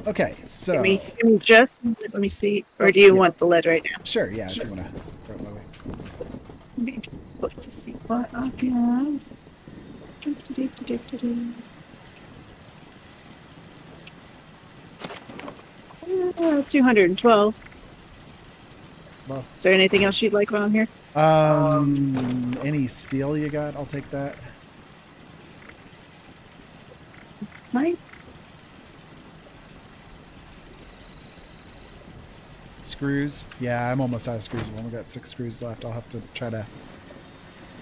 Okay, so Give me just. Let me see. Or do you Yeah. want the lead right now? sure, yeah, if you want to throw it my way. Let me look to see what I have. 212. Well, Is there anything else you'd like while I'm here? any steel you got? I'll take that. Mine? Screws. Yeah, I'm almost out of screws. We've only got 6 screws left. I'll have to try to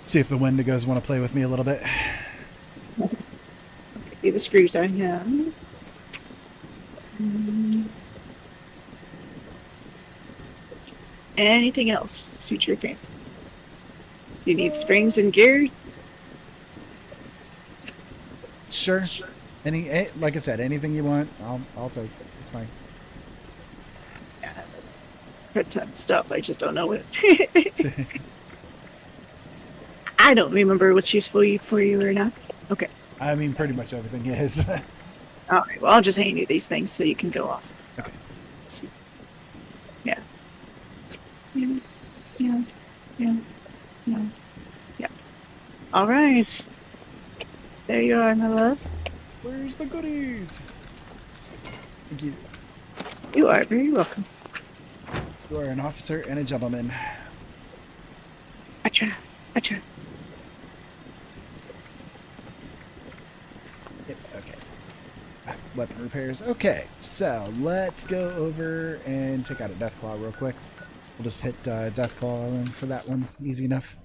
see if the Wendigos want to play with me a little bit. See the screws I have. Anything else suit your fancy? Do you need springs and gears? Sure. Like I said, anything you want, I'll take. It's fine. A ton of stuff. I just don't know it. I don't remember what's useful for you or not. Okay. I mean, pretty much everything is. All right. Well, I'll just hand you these things so you can go off. Okay. Let's see. Yeah. Yeah. Yeah. Yeah. Yeah. Yeah. All right. There you are, my love. Where's the goodies? Thank you. You are very welcome. You are an officer and a gentleman. Acha. Acha. Yep, okay. Weapon repairs. Okay, so let's go over and take out a Deathclaw real quick. We'll just hit Deathclaw for that one. Easy enough.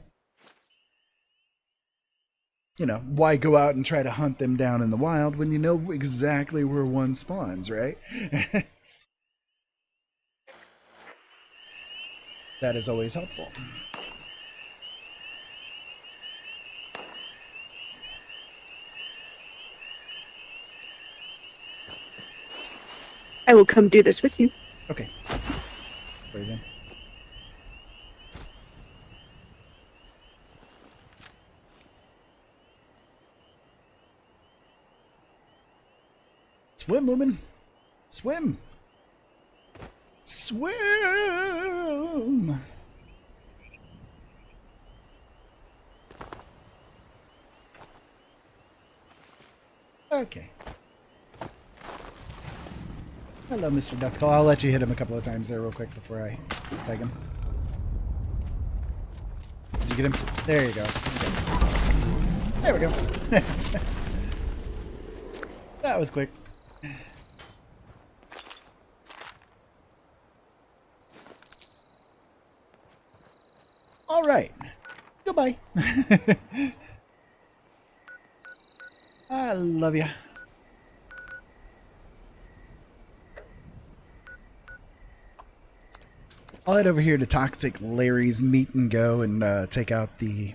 You know, why go out and try to hunt them down in the wild when you know exactly where one spawns, right? That is always helpful. I will come do this with you. Okay. Very good. Swim, woman. Swim. Swim. Okay. Hello, Mr. Deathclaw. I'll let you hit him a couple of times there real quick before I tag him. Did you get him? There you go. Okay. There we go. That was quick. All right. Goodbye. I love you. I'll head over here to Toxic Larry's Meet and Go and take out the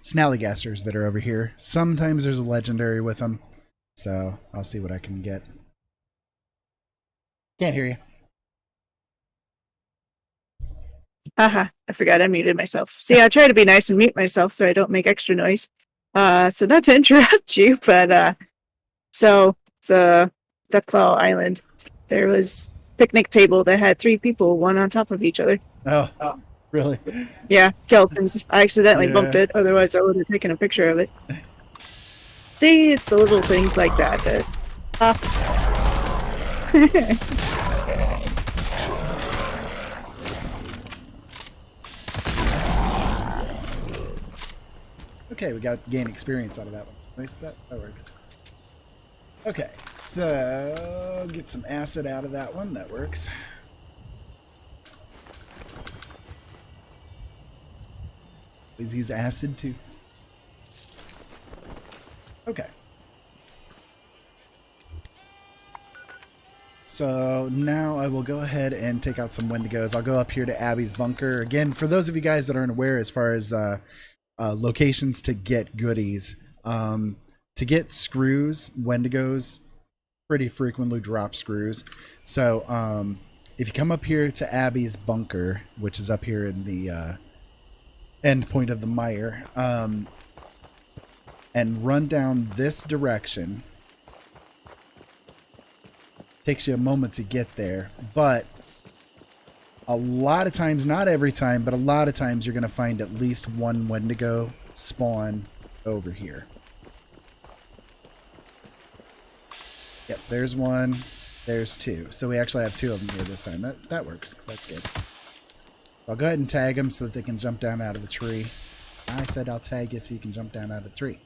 Snallygasters that are over here. Sometimes there's a legendary with them, so I'll see what I can get. Can't hear you. Haha, I forgot I muted myself. See, I try to be nice and mute myself so I don't make extra noise. So not to interrupt you, but so the Deathclaw Island, there was a picnic table that had 3 people, one on top of each other. Oh, really? Yeah, skeletons. I accidentally Yeah. bumped it, otherwise I would have taken a picture of it. See, it's the little things like that that... Okay, we got to gain experience out of that one. Nice, that works. Okay, so get some acid out of that one. That works. Please use acid too. Okay. So now I will go ahead and take out some Wendigos. I'll go up here to Abby's bunker. Again, for those of you guys that aren't aware as far as locations to get goodies, to get screws, Wendigos pretty frequently drop screws. So if you come up here to Abby's bunker, which is up here in the end point of the mire, and run down this direction, takes you a moment to get there, but a lot of times, not every time, but a lot of times you're going to find at least one Wendigo spawn over here. Yep, there's one, there's 2. So we actually have 2 of them here this time. That works. That's good. I'll go ahead and tag them so that they can jump down out of the tree. I said I'll tag you so you can jump down out of the tree.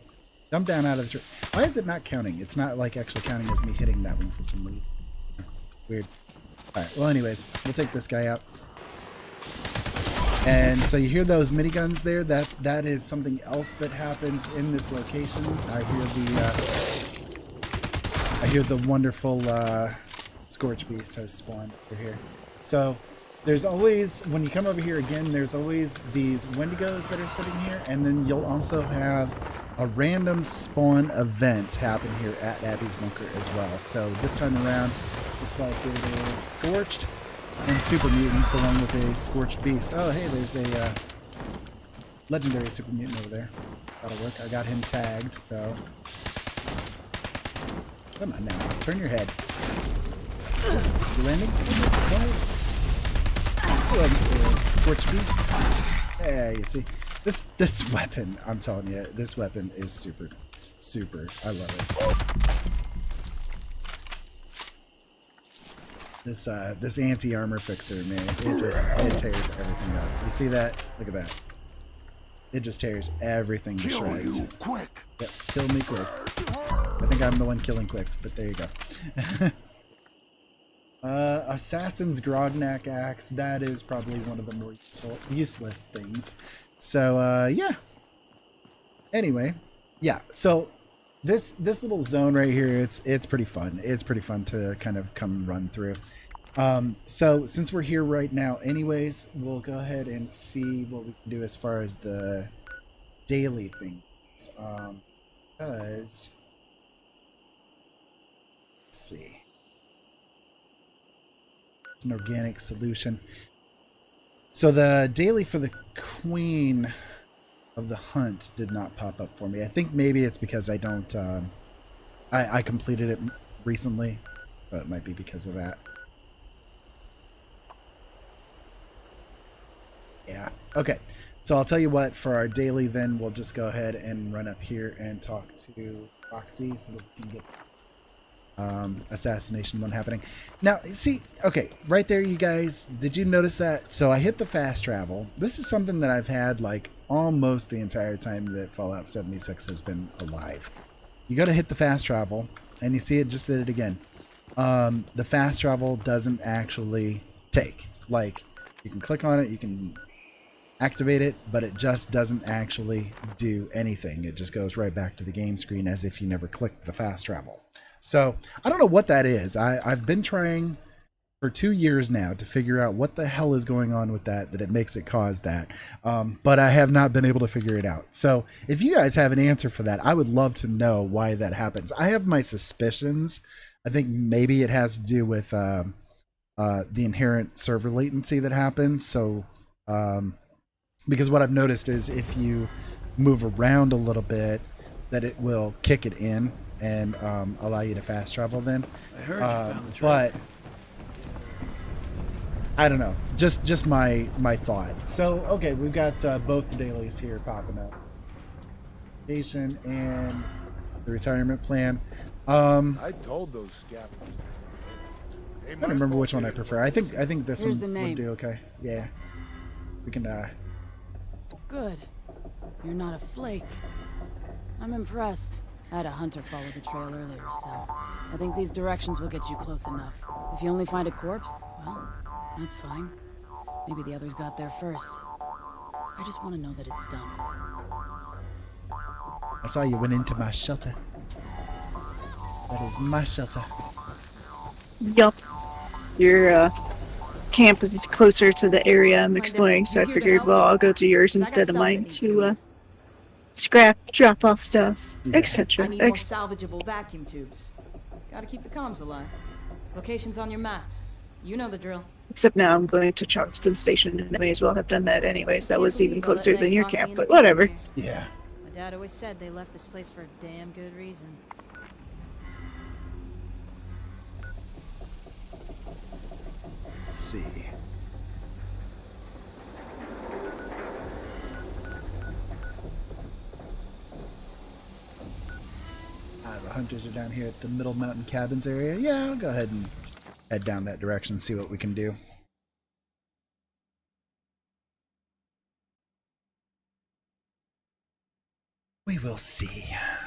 Jump down out of the tree. Why is it not counting? It's not like actually counting as me hitting that one for some reason. Weird. Alright, well anyways, we'll take this guy out. And so you hear those miniguns there? That is something else that happens in this location. I hear the wonderful Scorch Beast has spawned over here. So there's always, when you come over here again, there's always these Wendigos that are sitting here, and then you'll also have a random spawn event happen here at Abby's bunker as well. So this time around, looks like it is Scorched and Super Mutants along with a Scorched Beast. Oh, hey, there's a legendary Super Mutant over there. That'll work. I got him tagged, so... Come on now, turn your head. You landing? Scorched Beast. Yeah, you see. This weapon, I'm telling you, this weapon is super. I love it. This anti-armor fixer, man, it tears everything up. You see that? Look at that. It just tears everything to Kill shreds. you quick. Yep, kill me quick. I think I'm the one killing quick, but there you go. Assassin's Grognak Axe. That is probably one of the more useless things. So, yeah. Anyway, yeah. So this little zone right here, it's pretty fun. It's pretty fun to kind of come run through. So since we're here right now, anyways, we'll go ahead and see what we can do as far as the daily things. Because let's see. An organic solution. So the daily for the Queen of the Hunt did not pop up for me. I think maybe it's because I don't I completed it recently, but it might be because of that. Yeah. Okay. So I'll tell you what, for our daily then we'll just go ahead and run up here and talk to Roxy so that we can get assassination one happening. Now, see, okay, right there, you guys, did you notice that? So I hit the fast travel. This is something that I've had like almost the entire time that Fallout 76 has been alive. You got to hit the fast travel, and you see it just did it again. The fast travel doesn't actually take. Like, you can click on it, you can activate it, but it just doesn't actually do anything. It just goes right back to the game screen as if you never clicked the fast travel. So I don't know what that is. I've been trying for 2 years now to figure out what the hell is going on with that it makes it cause that. But I have not been able to figure it out. So if you guys have an answer for that, I would love to know why that happens. I have my suspicions. I think maybe it has to do with the inherent server latency that happens. So because what I've noticed is if you move around a little bit, that it will kick it in and allow you to fast travel then. I heard you found the but I don't know, just my thought. So okay, we've got both the dailies here popping up, station and the retirement plan. I told those scavengers. I don't remember which one I prefer. I think this Here's one the would name. do okay. Yeah, we can Good. You're not a flake. I'm impressed. I had a hunter follow the trail earlier, so I think these directions will get you close enough. If you only find a corpse, well, that's fine. Maybe the others got there first. I just want to know that it's done. I saw you went into my shelter. That is my shelter. Yup. Your camp is closer to the area I'm exploring, so I figured, well, I'll go to yours instead of mine to scrap, drop off stuff, Yeah. etc. I need more salvageable vacuum tubes. Gotta keep the comms alive. Location's on your map. You know the drill. Except now I'm going to Charleston Station, and I may as well have done that anyways. That was even closer than your camp, but whatever. Yeah. My dad always said they left this place for a damn good reason. Let's see. The hunters are down here at the Middle Mountain Cabins area. Yeah, I'll go ahead and head down that direction and see what we can do. We will see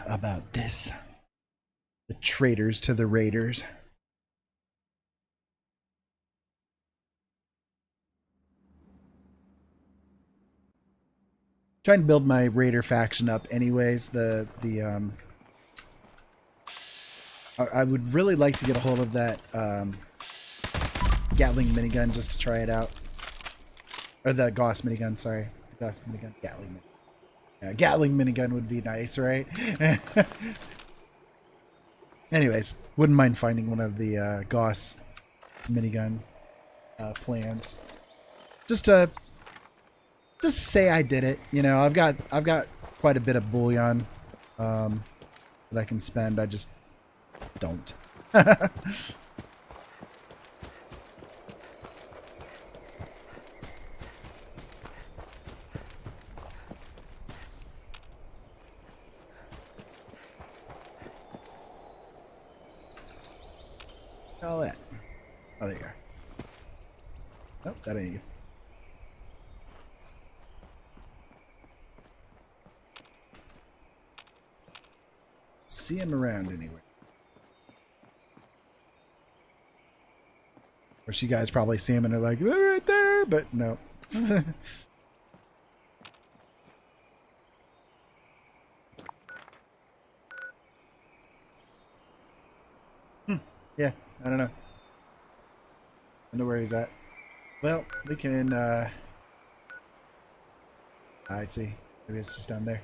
about this. The traitors to the raiders. Trying to build my raider faction up anyways. I would really like to get a hold of that Gatling minigun just to try it out. Or the Gauss minigun, sorry. The Gauss minigun. Gatling minigun. Yeah, Gatling minigun would be nice, right? Anyways, wouldn't mind finding one of the Gauss minigun plans. Just to say I did it. You know, I've got quite a bit of bullion that I can spend. I just don't. All that. Oh, there you are. Nope, that ain't you. See him around anyway. Of course, you guys probably see him and they're like, they're right there, but no. Yeah, I don't know. I know where he's at. Well, we can, I see. Maybe it's just down there.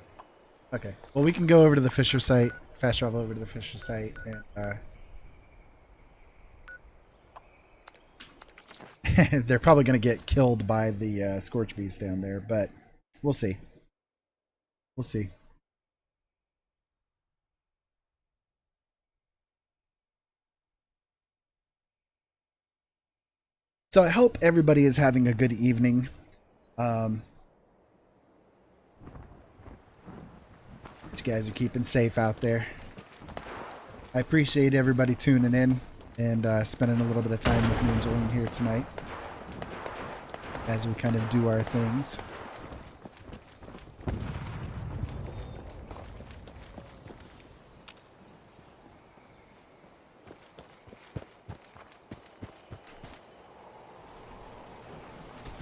Okay. Well, we can go over to the Fisher site, fast travel over to the Fisher site, and, they're probably going to get killed by the Scorch Beast down there, but we'll see. We'll see. So I hope everybody is having a good evening. You guys are keeping safe out there. I appreciate everybody tuning in and spending a little bit of time with me and Jolene here tonight as we kind of do our things.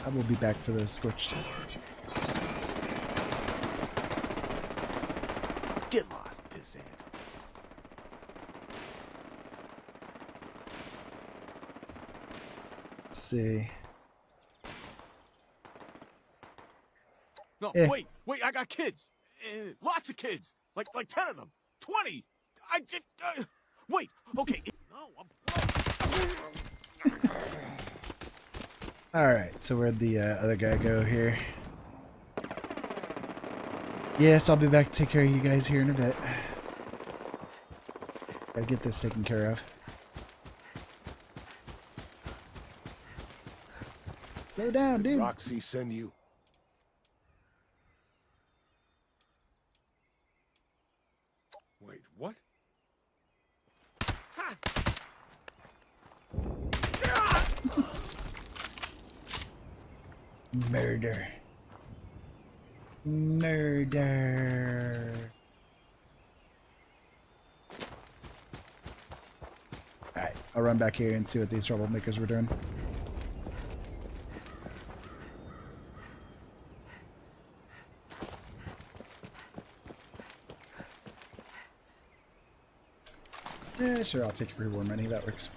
I will be back for the Scorched. Get lost, pissant. Let's see. No, Eh. wait, I got kids. Lots of kids. Like 10 of them. 20. I did, wait, okay. No, Alright, so where'd the other guy go here? Yes, I'll be back to take care of you guys here in a bit. Gotta get this taken care of. Slow down, dude. Roxy send you. Wait, what? Ha! Murder. Murder. Alright, I'll run back here and see what these troublemakers were doing. Yeah, sure, I'll take your reward money, that works.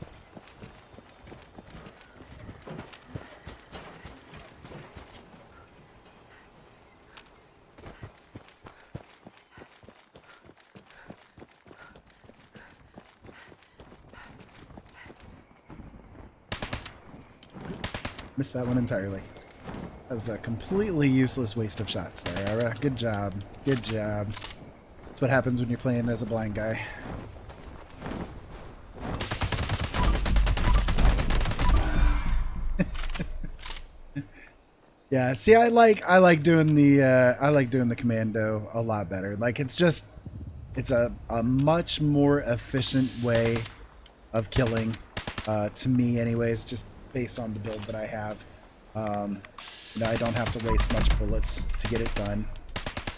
Missed that one entirely. That was a completely useless waste of shots there, Ara. Good job. Good job. That's what happens when you're playing as a blind guy. Yeah, see, I like doing the commando a lot better. Like it's a much more efficient way of killing, to me anyways, just based on the build that I have. I don't have to waste much bullets to get it done.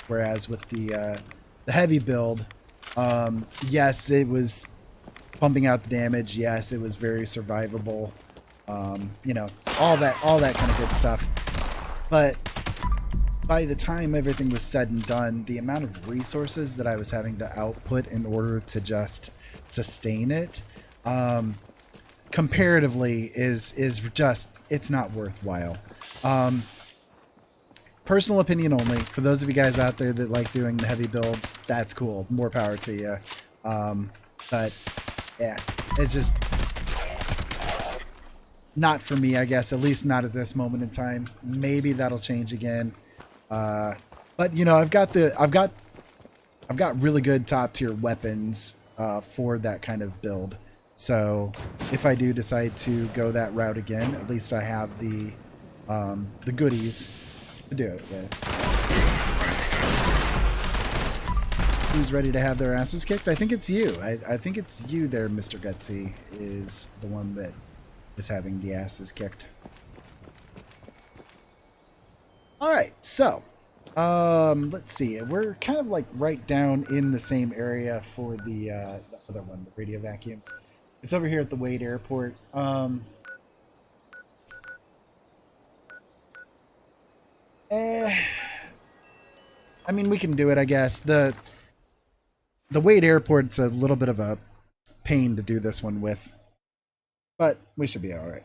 Whereas with the heavy build, yes, it was pumping out the damage. Yes, it was very survivable. All that kind of good stuff. But by the time everything was said and done, the amount of resources that I was having to output in order to just sustain it, comparatively is just, it's not worthwhile. Personal opinion only. For those of you guys out there that like doing the heavy builds, that's cool. More power to you. But yeah, it's just not for me, I guess. At least not at this moment in time. Maybe that'll change again. But I've got really good top tier weapons for that kind of build. So if I do decide to go that route again, at least I have the goodies to do it with. Who's ready to have their asses kicked? I think it's you. I think it's you there, Mr. Gutsy, is the one that is having the asses kicked. All right, so let's see. We're kind of like right down in the same area for the other one, the radio vacuums. It's over here at the Wade Airport. I mean, we can do it, I guess. The Wade Airport's a little bit of a pain to do this one with, but we should be all right.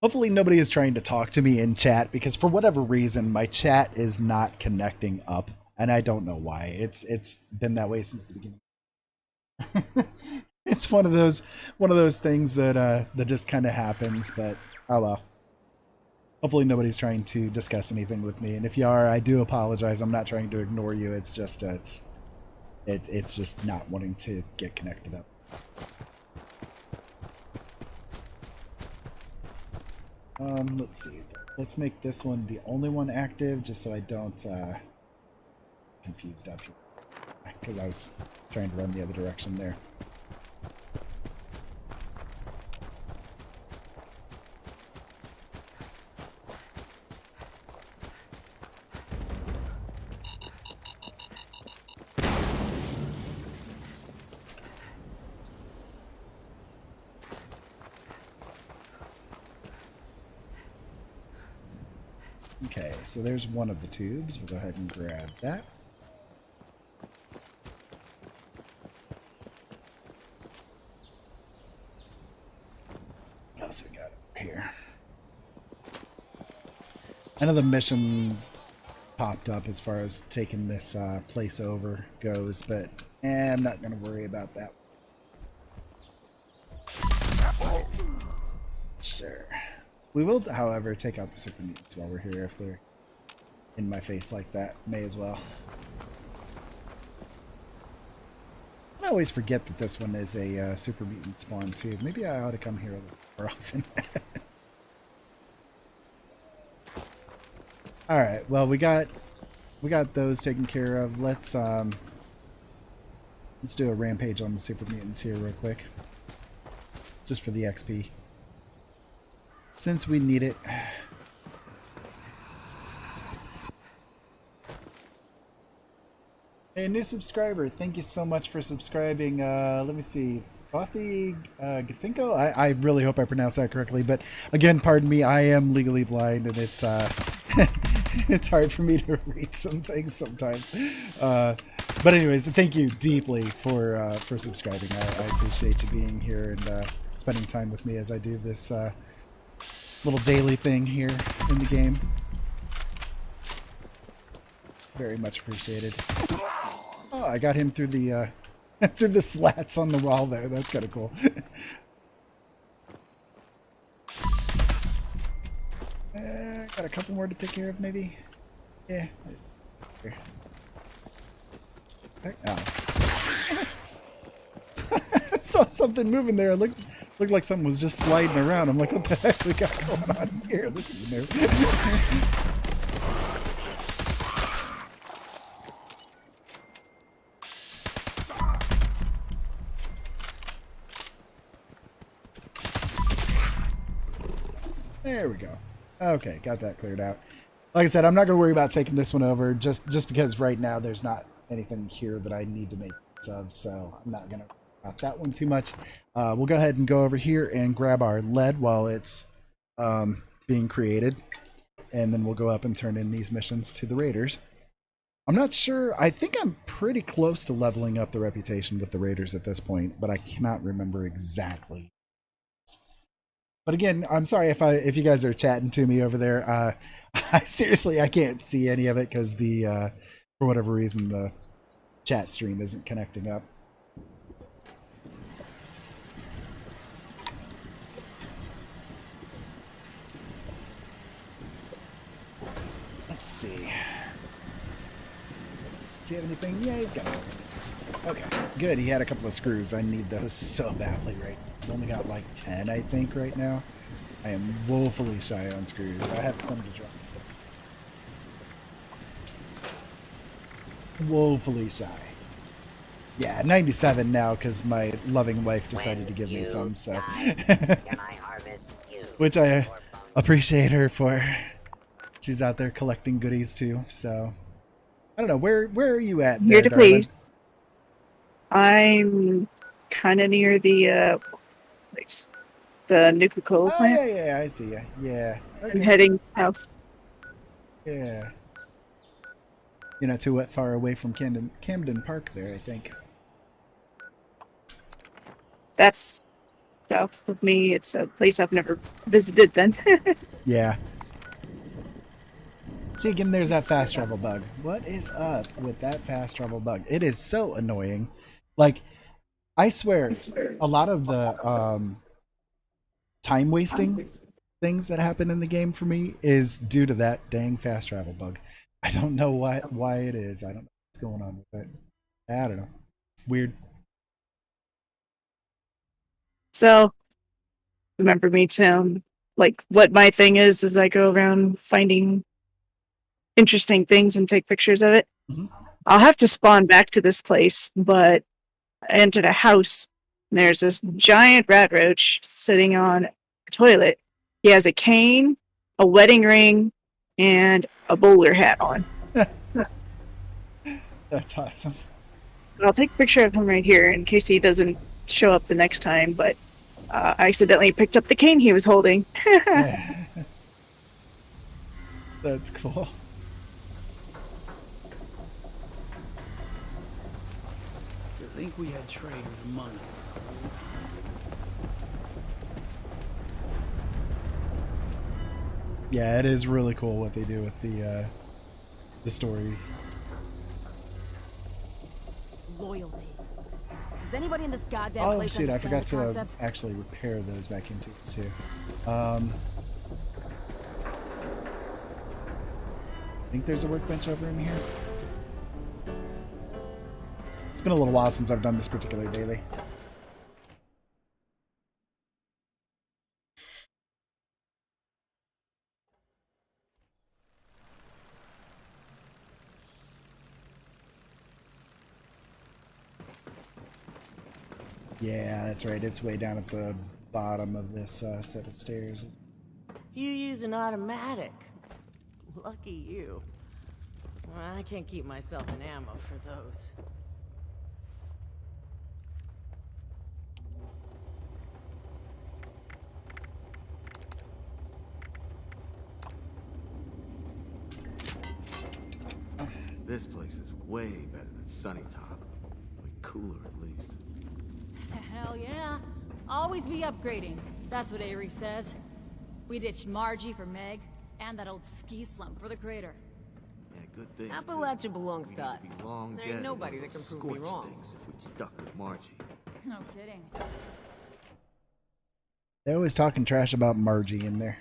Hopefully nobody is trying to talk to me in chat, because for whatever reason my chat is not connecting up, and I don't know why. It's been that way since the beginning. It's one of those things that that just kind of happens, but oh well. Hopefully nobody's trying to discuss anything with me, and if you are, I do apologize. I'm not trying to ignore you. It's just it's just not wanting to get connected up. Let's see. Let's make this one the only one active, just so I don't confused up here, because I was trying to run the other direction there. Okay, so there's one of the tubes. We'll go ahead and grab that. What else we got over here? Another mission popped up as far as taking this place over goes, but I'm not going to worry about that. Sure. We will, however, take out the super mutants while we're here if they're in my face like that. May as well. I always forget that this one is a super mutant spawn too. Maybe I ought to come here a little more often. All right. Well, we got those taken care of. Let's do a rampage on the super mutants here real quick, just for the XP. Since we need it. Hey, new subscriber. Thank you so much for subscribing. Let me see. Gothy Gathinko? I really hope I pronounced that correctly. But again, pardon me. I am legally blind, and it's it's hard for me to read some things sometimes. But anyways, thank you deeply for subscribing. I appreciate you being here and spending time with me as I do this little daily thing here in the game. It's very much appreciated. Oh, I got him through the through the slats on the wall there. That's kind of cool. Got a couple more to take care of, maybe. Yeah. Here. Oh. I saw something moving there. It looked like something was just sliding around. I'm like, what the heck we got going on here? This is new. There we go. Okay, got that cleared out. Like I said, I'm not going to worry about taking this one over, just because right now there's not anything here that I need to make use of, so I'm not going to worry about that one too much. We'll go ahead and go over here and grab our lead while it's being created, and then we'll go up and turn in these missions to the raiders. I'm not sure. I think I'm pretty close to leveling up the reputation with the raiders at this point, but I cannot remember exactly. But again, I'm sorry if you guys are chatting to me over there. Seriously, I can't see any of it because the for whatever reason the chat stream isn't connecting up. Let's see. Does he have anything? Yeah, he's got everything. Okay, good. He had a couple of screws. I need those so badly right now. I've only got like 10, I think, right now. I am woefully shy on screws. I have some to drop. woefully shy. Yeah, 97 now because my loving wife decided to give me some, so. Can I harvest you? Which I appreciate her for. She's out there collecting goodies too, so. I don't know, where are you at Here there, to darling? please. I'm kind of near the like the Nuka-Cola Oh, plant. yeah, I see ya. Yeah. I'm Okay. heading south. Yeah. You're not too far away from Camden Park there, I think. That's south of me. It's a place I've never visited then. Yeah. See, again, there's that fast travel bug. What is up with that fast travel bug? It is so annoying. Like, I swear, a lot of the time wasting things that happen in the game for me is due to that dang fast travel bug. I don't know why it is. I don't know what's going on with it. I don't know. Weird. So, remember me, Tim. Like, what my thing is I go around finding interesting things and take pictures of it. Mhm. I'll have to spawn back to this place, but I entered a house, and there's this giant rat roach sitting on a toilet. He has a cane, a wedding ring, and a bowler hat on. That's awesome. So I'll take a picture of him right here in case he doesn't show up the next time, but I accidentally picked up the cane he was holding. Yeah. That's cool. To think we had traitors among us this whole Yeah, it is really cool what they do with the stories. Loyalty. Does anybody in this goddamn Oh place shoot, I understand forgot the to concept? actually repair those vacuum tubes too. I think there's a workbench over in here. It's been a little while since I've done this particular daily. Yeah, that's right. It's way down at the bottom of this set of stairs. You use an automatic. Lucky you. I can't keep myself in ammo for those. This place is way better than Sunnytop. Way cooler, at least. Hell yeah. Always be upgrading. That's what Avery says. We ditched Margie for Meg, and that old ski slump for the crater. Yeah, good thing. Appalachia too. belongs We'd to us. be long There dead ain't of nobody that those can prove me scorched wrong. things if we'd stuck with Margie. No kidding. They always talking trash about Margie in there.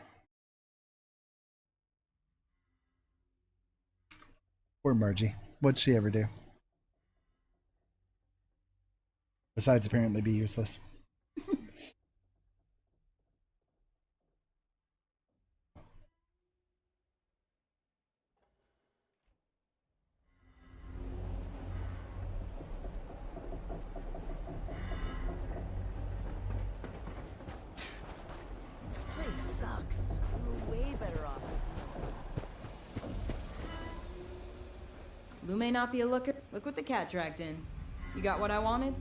Poor Margie. What'd she ever do? Besides apparently be useless. This place sucks. We're way better off. Lou may not be a looker. Look what the cat dragged in. You got what I wanted?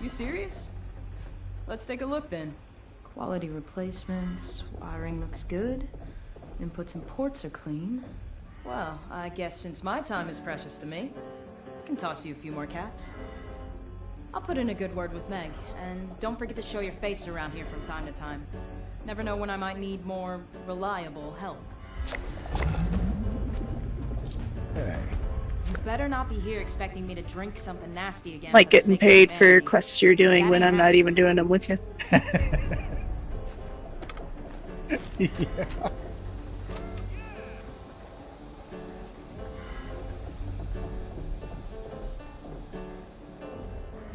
You serious? Let's take a look then. Quality replacements, wiring looks good, inputs and ports are clean. Well, I guess since my time is precious to me, I can toss you a few more caps. I'll put in a good word with Meg, and don't forget to show your face around here from time to time. Never know when I might need more reliable help. Hey. You better not be here expecting me to drink something nasty again. Like for the getting sake of paid for humanity. quests you're doing That when ain't I'm not happening. even doing them with you. Yeah.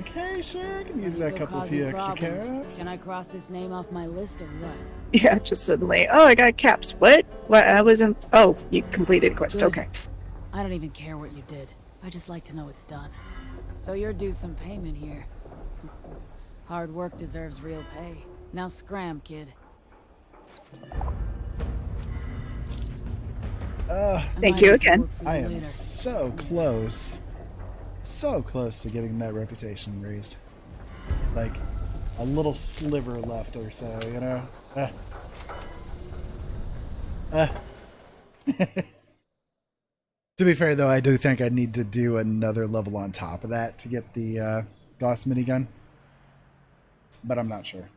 Okay, sure. I can use that Go couple causing few extra problems. caps. Can I cross this name off my list or what? Yeah, just suddenly, oh, I got caps. What? What? I wasn't. Oh, you completed quest. Good. Okay. I don't even care what you did. I just like to know it's done. So you're due some payment here. Hard work deserves real pay. Now scram, kid. I Thank might you have some again. work for you I am later. so close to getting that reputation raised. Like a little sliver left or so, you know. To be fair, though, I do think I need to do another level on top of that to get the Gauss minigun, but I'm not sure.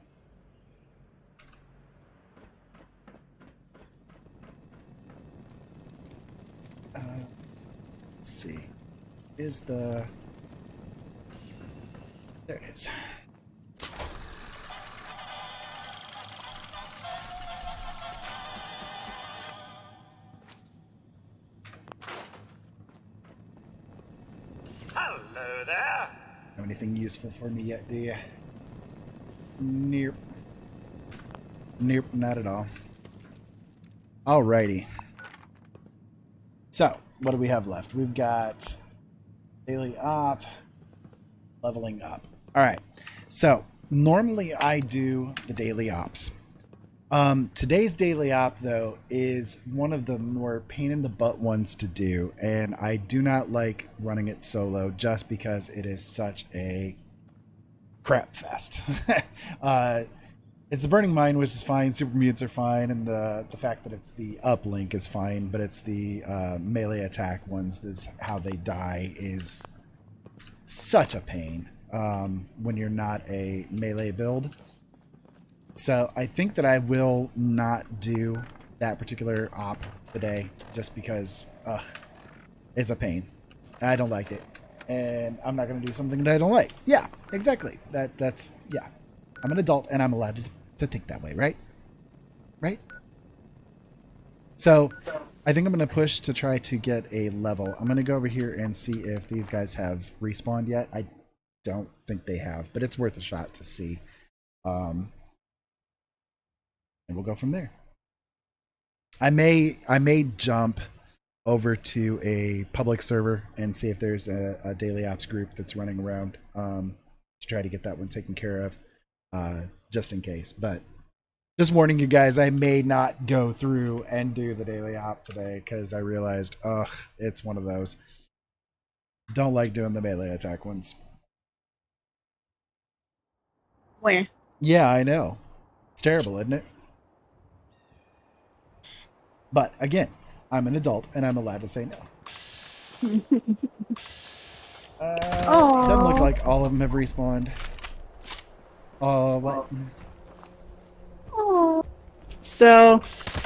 Let's see. Is the... There it is. Hello there. Have anything useful for me yet, do you? Nope. Nope, not at all. Alrighty. So, what do we have left? We've got daily op, leveling up. Alright, so normally I do the daily ops. Today's daily op, though, is one of the more pain in the butt ones to do, and I do not like running it solo just because it is such a crap fest. It's the Burning Mine, which is fine, super mutants are fine, and the fact that it's the uplink is fine, but it's the melee attack ones that's how they die is such a pain when you're not a melee build. So I think that I will not do that particular op today just because it's a pain. I don't like it. And I'm not going to do something that I don't like. Yeah, exactly. That's yeah. I'm an adult and I'm allowed to think that way, right? Right? So I think I'm going to push to try to get a level. I'm going to go over here and see if these guys have respawned yet. I don't think they have, but it's worth a shot to see. And we'll go from there. I may jump over to a public server and see if there's a daily ops group that's running around to try to get that one taken care of, just in case. But just warning you guys, I may not go through and do the daily op today because I realized, it's one of those. Don't like doing the melee attack ones. Where? Yeah, I know. It's terrible, isn't it? But again, I'm an adult and I'm allowed to say no. Doesn't look like all of them have respawned. Oh, what? Oh. So,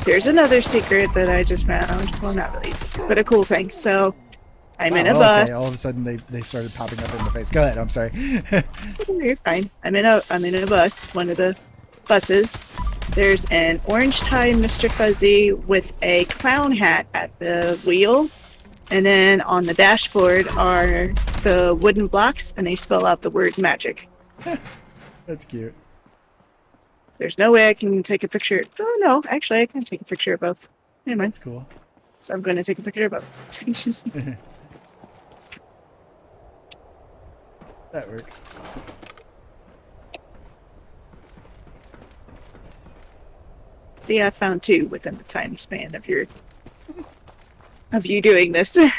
here's another secret that I just found. Well, not really a secret, but a cool thing. So, I'm in a bus. Okay. All of a sudden, they started popping up in the face. Go ahead. I'm sorry. You're fine. I'm in a bus. One of the buses. There's an orange tie Mr. Fuzzy with a clown hat at the wheel. And then on the dashboard are the wooden blocks, and they spell out the word magic. That's cute. There's no way I can take a picture. Oh, no. Actually, I can take a picture of both. Never mind. That's cool. So I'm going to take a picture of both. That works. See, I found two within the time span of you doing this. Yep.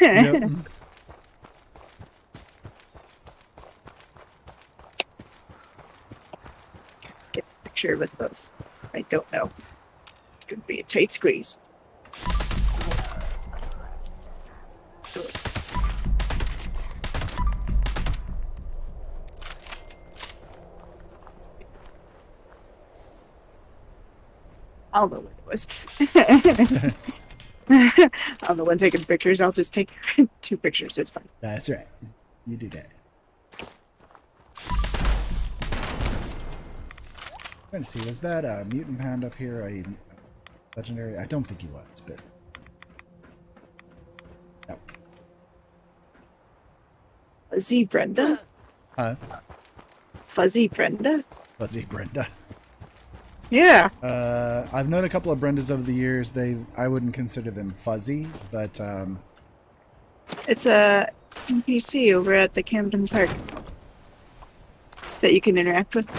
Get a picture with both. I don't know. It's going to be a tight squeeze. I'll know what it was. I'm the one taking pictures. I'll just take 2 pictures. It's fine. That's right. You do that. Trying to see, was that a mutant hound up here? A legendary? I don't think he was, but no. Fuzzy Brenda? Huh? Fuzzy Brenda? Fuzzy Brenda. Yeah, I've known a couple of Brendas over the years. I wouldn't consider them fuzzy, but it's a NPC over at the Camden Park that you can interact with.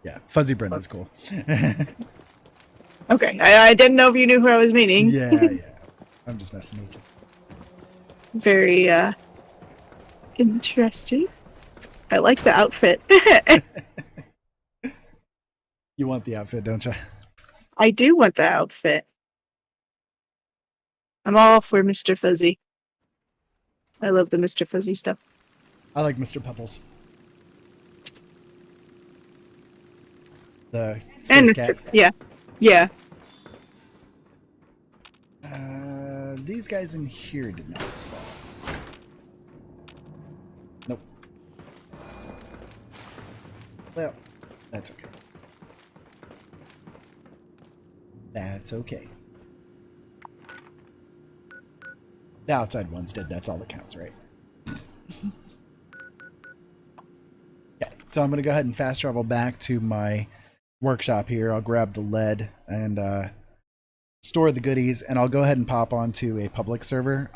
yeah, fuzzy Brenda's cool. Okay, I didn't know if you knew who I was meaning. Yeah. I'm just messing with you. Very interesting. I like the outfit. You want the outfit, don't you? I do want the outfit. I'm all for Mr. Fuzzy. I love the Mr. Fuzzy stuff. I like Mr. Pebbles. The space cat. Yeah. Yeah. These guys in here did not spawn. Nope. Well, that's okay. That's okay. The outside ones did. That's all that counts, right? Okay, so I'm going to go ahead and fast travel back to my workshop here. I'll grab the lead and store the goodies, and I'll go ahead and pop onto a public server.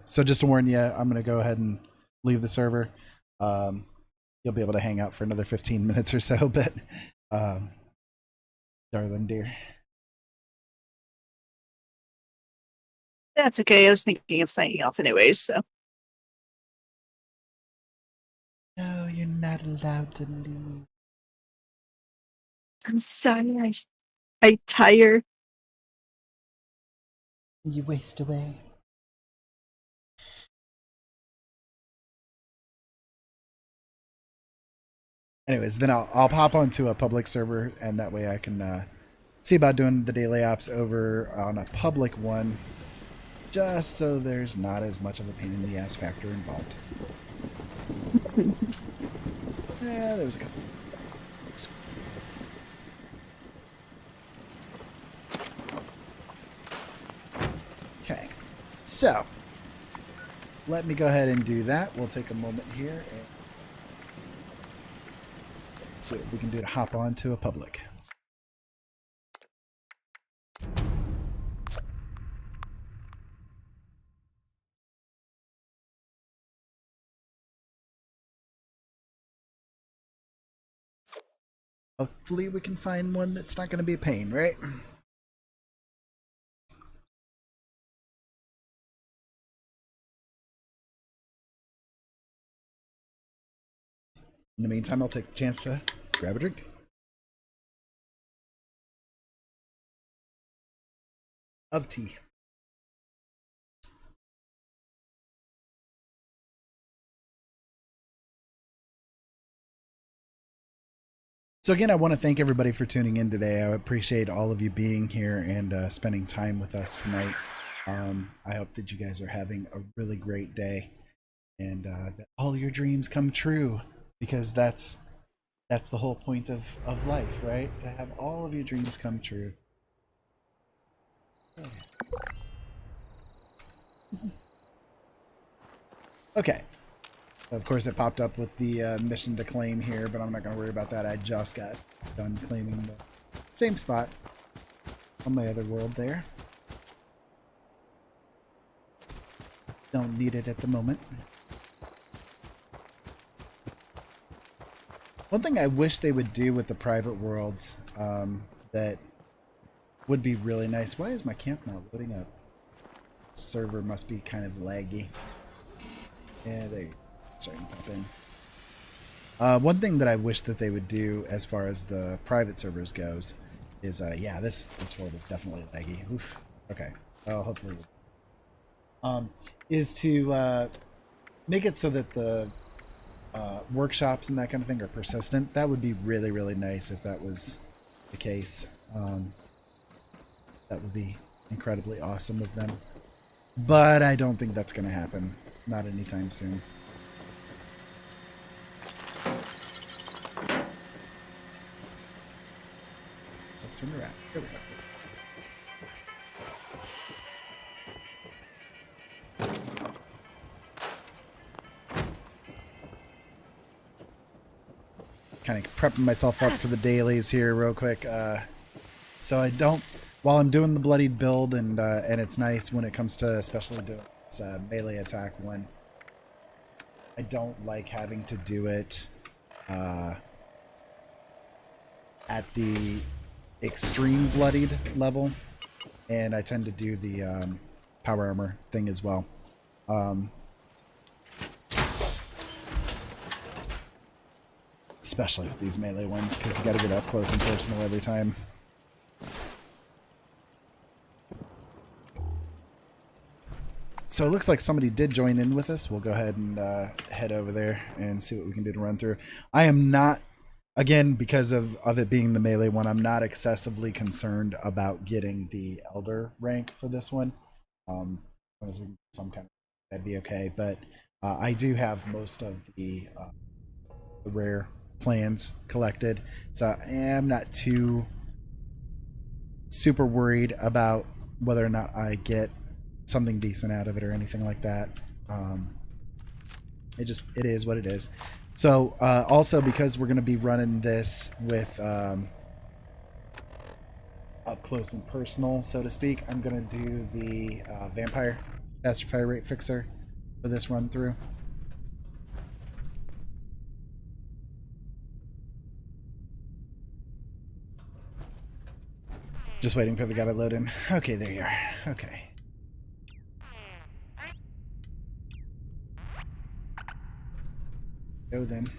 So just to warn you, I'm going to go ahead and leave the server. You'll be able to hang out for another 15 minutes or so, but darling dear. That's okay. I was thinking of signing off anyways, so. No, you're not allowed to leave. I'm sorry. I tire. You waste away. Anyways, then I'll pop onto a public server, and that way I can see about doing the daily ops over on a public one, just so there's not as much of a pain in the ass factor involved. Yeah, there was a couple. Okay, so let me go ahead and do that. We'll take a moment here and see what we can do to hop on to a public. Hopefully we can find one that's not going to be a pain, right? In the meantime, I'll take the chance to grab a drink. Of tea. So again, I want to thank everybody for tuning in today. I appreciate all of you being here and spending time with us tonight. I hope that you guys are having a really great day and that all your dreams come true, because that's the whole point of life, right? To have all of your dreams come true. Yeah. Okay. Of course, it popped up with the mission to claim here, but I'm not going to worry about that. I just got done claiming the same spot on my other world there. Don't need it at the moment. One thing I wish they would do with the private worlds that would be really nice. Why is my camp not loading up? Server must be kind of laggy. Yeah, there you go. Starting to pop in. One thing that I wish that they would do as far as the private servers goes is, yeah, this world is definitely laggy. Oof. Okay. Oh, hopefully. Is to make it so that the workshops and that kind of thing are persistent. That would be really, really nice if that was the case. That would be incredibly awesome of them. But I don't think that's going to happen. Not anytime soon. Let's turn around. Here we go. kind of prepping myself up for the dailies here real quick. So I don't, while I'm doing the bloodied build, and it's nice when it comes to especially doing this melee attack one, I don't like having to do it at the extreme bloodied level, and I tend to do the power armor thing as well. Especially with these melee ones, because you got to get up close and personal every time. So it looks like somebody did join in with us. We'll go ahead and head over there and see what we can do to run through. I am not, again, because of it being the melee one, I'm not excessively concerned about getting the Elder rank for this one. As long as we can get some kind of, that'd be okay. But I do have most of the rare plans collected, so I'm not too super worried about whether or not I get something decent out of it or anything like that. It is what it is. So also, because we're going to be running this with up close and personal, so to speak, I'm going to do the vampire faster fire rate fixer for this run through. Just waiting for the guy to load in. Okay, there you are. Okay. Go then.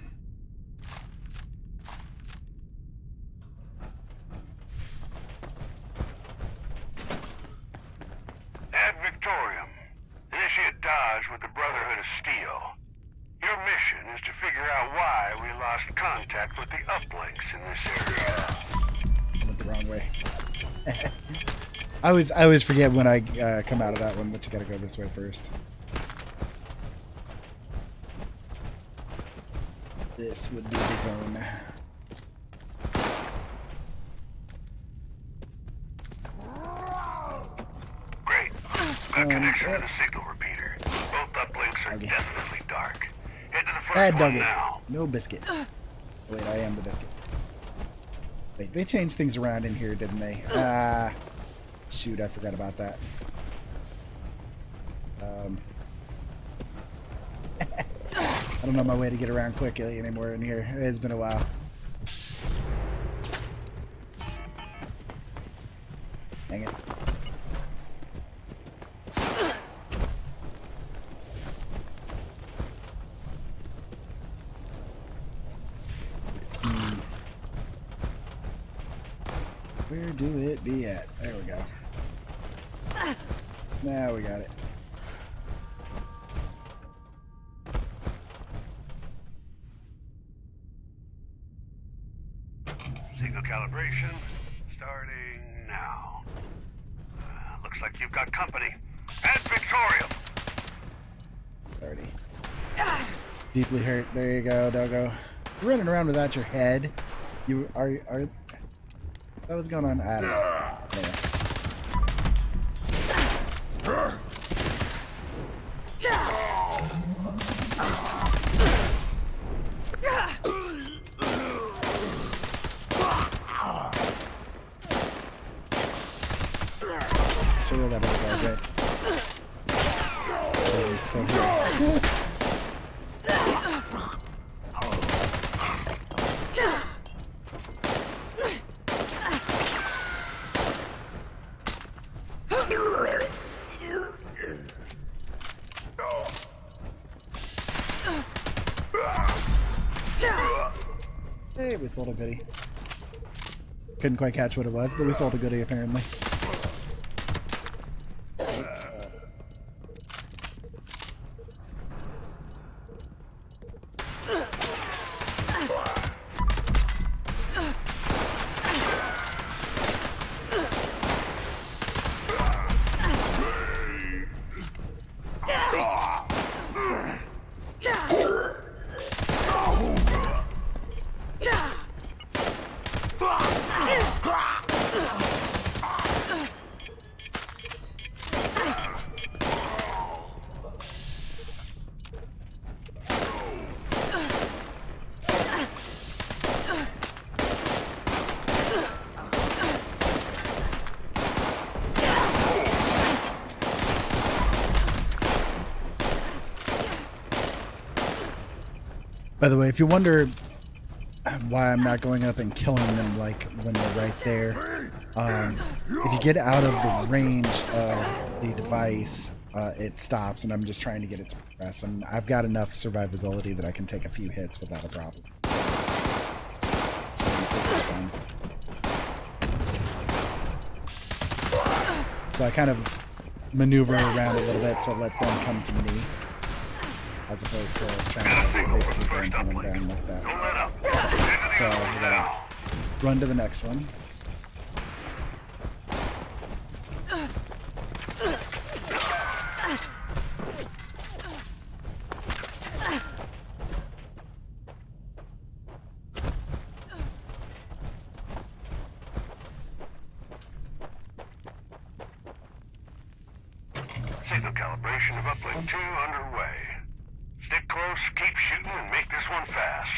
Ad Victorium. Initiate dodge with the Brotherhood of Steel. Your mission is to figure out why we lost contact with the uplinks in this area. I went the wrong way. I always forget when I come out of that one, but you gotta go this way first. This would be the zone. Great. Got connection to the signal repeater. Both uplinks are definitely dark. Head to the first one now. No biscuit. Wait, I am the biscuit. Wait, they changed things around in here, didn't they? Shoot, I forgot about that. I don't know my way to get around quickly anymore in here. It's been a while. Dang it. Where do it be at? There we go. Now we got it. Signal calibration starting now. Looks like you've got company. Ad Victorium. 30. Deeply hurt. There you go, Doggo. You're running around without your head. You are. What was going on? I don't know. Yeah. Sure, that was right. Oh, it's still here. Hey, we sold a goodie. Couldn't quite catch what it was, but we sold a goodie apparently. By the way, if you wonder why I'm not going up and killing them like when they're right there, if you get out of the range of the device, it stops, and I'm just trying to get it to press. And I've got enough survivability that I can take a few hits without a problem. So I kind of maneuver around a little bit to let them come to me, as opposed to trying to basically bring them down like that. So we gotta run to the next one. Signal calibration of uplink 2 underway. Stick close, keep shooting, and make this one fast.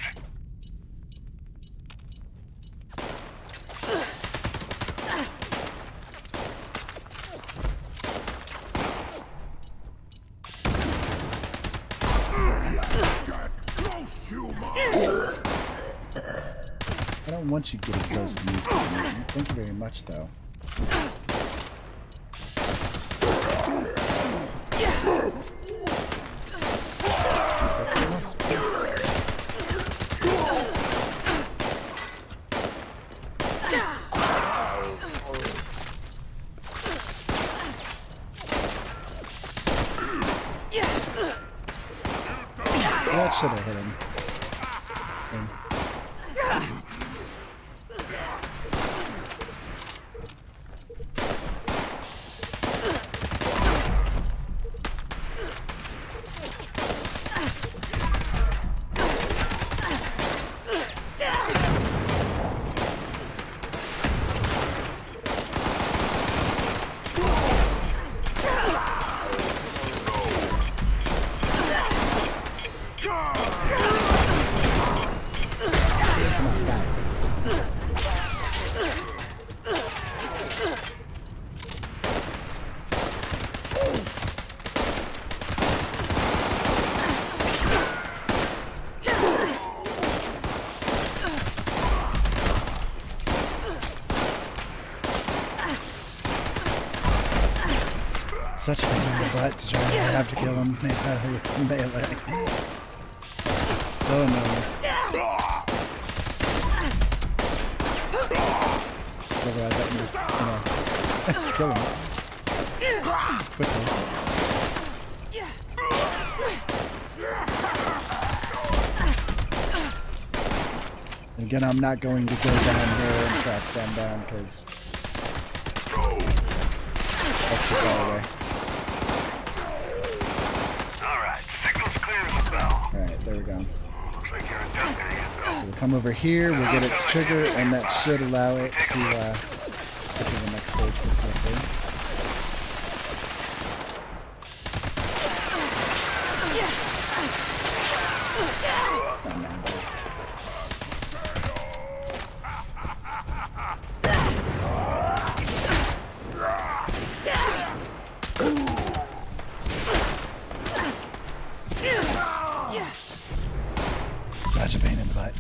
I don't want you getting close to me. Thank you very much, though. That should have hit him. Such a pain in the butt to try to have to kill him with melee. So annoying. Otherwise I can just, kill him. Quickly. And again, I'm not going to go down here and track them down because that's too far away. Alright, there we go. So we'll come over here, we'll get its trigger, and that should allow it to get to the next stage quickly. Such a pain in the butt.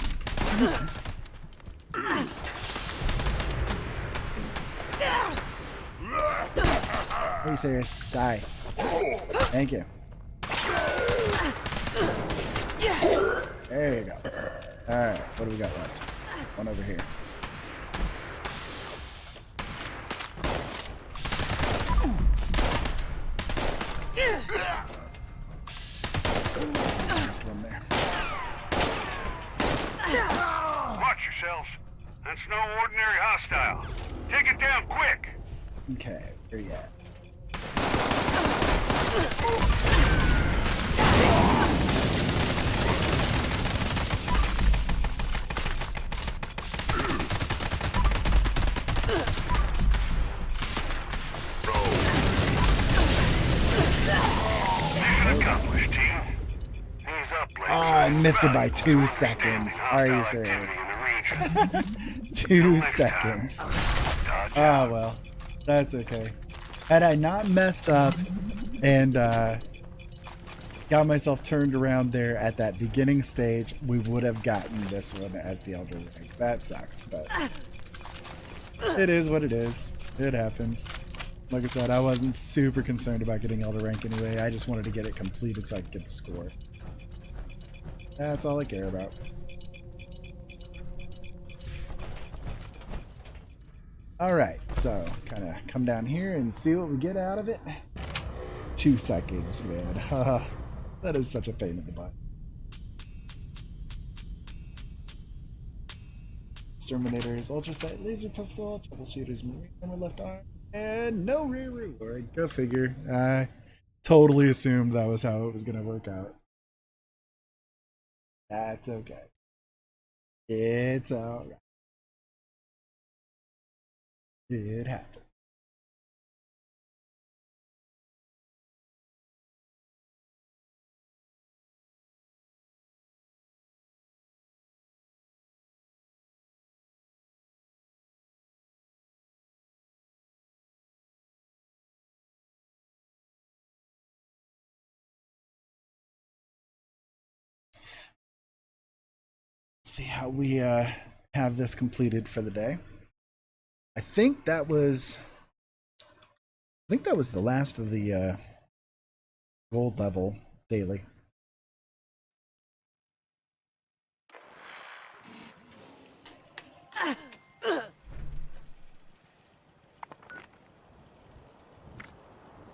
Are you serious? Die. Thank you. There you go. Alright, what do we got left? One over here. There's one there. Watch yourselves. That's no ordinary hostile. Take it down quick. Okay, where you at? Oh, I missed it by 2 seconds. Are you serious? 2 seconds. Oh, well. That's okay. Had I not messed up and got myself turned around there at that beginning stage, we would have gotten this one as the Elder Ring. That sucks, but it is what it is. It happens. Like I said, I wasn't super concerned about getting Elder Rank anyway. I just wanted to get it completed so I could get the score. That's all I care about. Alright, so kind of come down here and see what we get out of it. 2 seconds, man. Haha. That is such a pain in the butt. Exterminators, ultrasight laser pistol, troubleshooters, marine armor left arm, and no rear reward. Go figure. I totally assumed that was how it was going to work out. That's okay. It's alright. It happened. See how we have this completed for the day. I think that was the last of the gold level daily.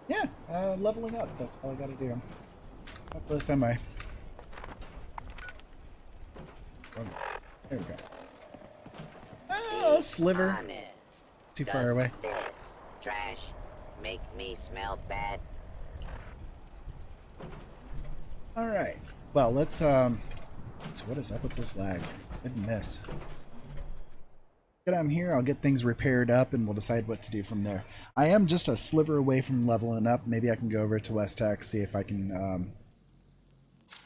Yeah, leveling up. That's all I gotta do. Up the semi. Oh, there we go. Oh, sliver. Honest. Too far away. This trash make me smell bad? All right. Well, let's so what is up with this lag? Good miss. Get on here, I'll get things repaired up, and we'll decide what to do from there. I am just a sliver away from leveling up. Maybe I can go over to West Tech, see if I can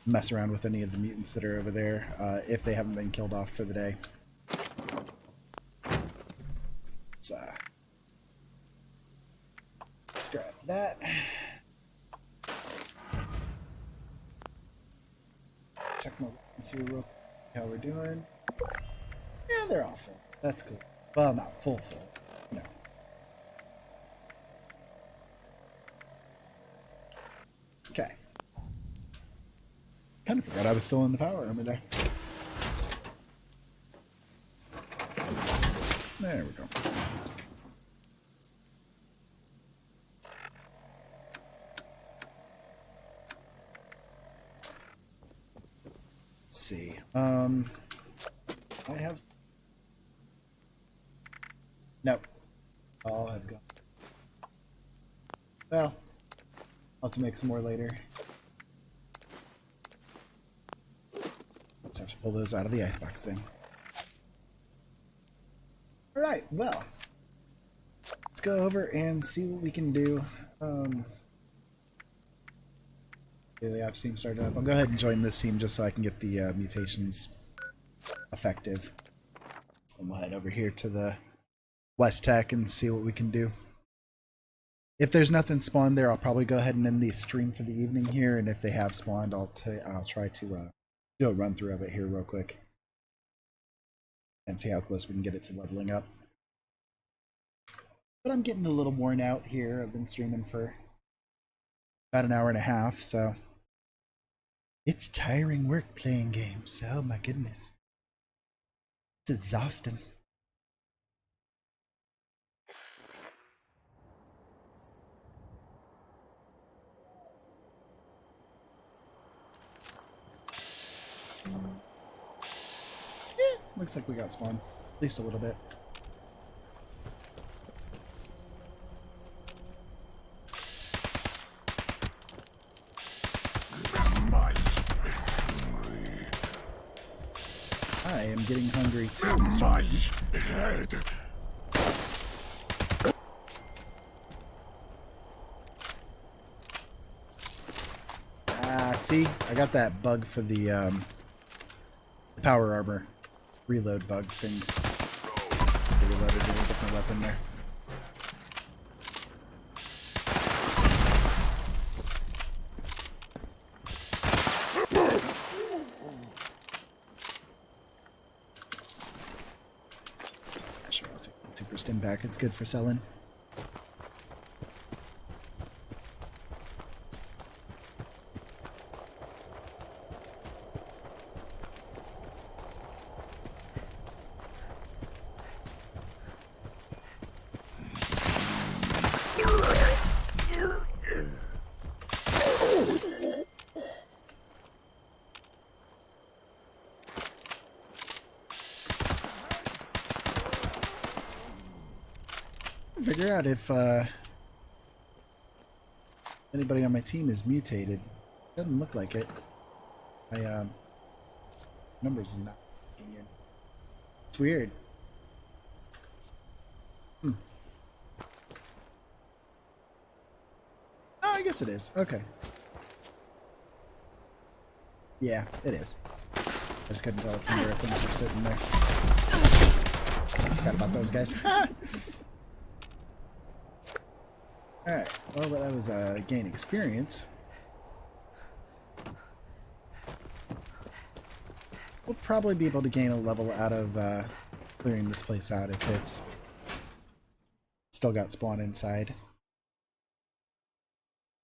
mess around with any of the mutants that are over there, if they haven't been killed off for the day. So, let's grab that. Check my weapons here real quick, how we're doing. Yeah, they're all full. That's cool. Well, not full. No. Okay. Kind of forgot I was still in the power armor there. There we go. Let's see. I have. No. All have gone. Well, I'll have to make some more later. Just have to pull those out of the icebox thing. Alright, well. Let's go over and see what we can do. Daily Ops team started up. I'll go ahead and join this team just so I can get the mutations effective. And we'll head over here to the West Tech and see what we can do. If there's nothing spawned there, I'll probably go ahead and end the stream for the evening here, and if they have spawned, I'll try to do a run through of it here real quick and see how close we can get it to leveling up. But I'm getting a little worn out here. I've been streaming for about an hour and a half, so it's tiring work playing games. Oh my goodness, it's exhausting. Looks like we got spawned. At least a little bit. I am getting hungry too, Mr. Head. See? I got that bug for the power armor reload bug thing. I reloaded a different weapon there. stim pack. It's good for selling. Figure out if anybody on my team is mutated. Doesn't look like it. My numbers is not kicking in. It's weird. Oh, I guess it is. Okay. Yeah, it is. I just couldn't tell if things were sitting there. Forgot about those guys. Alright, well, that was gain experience. We'll probably be able to gain a level out of clearing this place out if it's still got spawn inside.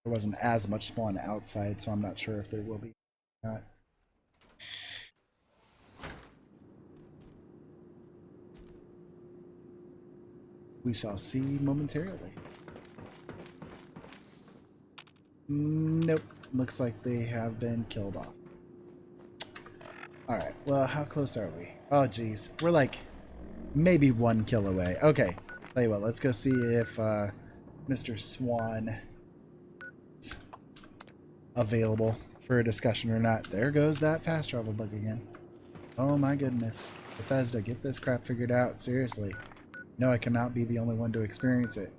There wasn't as much spawn outside, so I'm not sure if there will be or not. We shall see momentarily. Nope. Looks like they have been killed off. Alright, well, how close are we? Oh, geez. We're like maybe 1 kill away. Okay. Tell you what, let's go see if Mr. Swan is available for a discussion or not. There goes that fast travel bug again. Oh my goodness. Bethesda, get this crap figured out. Seriously. No, I cannot be the only one to experience it.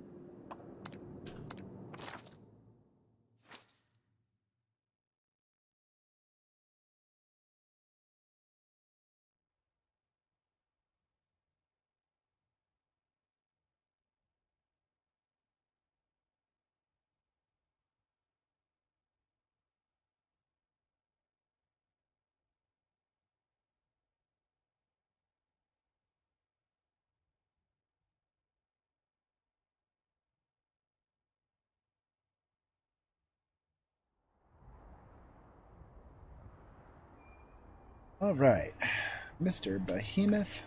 Alright, Mr. Behemoth,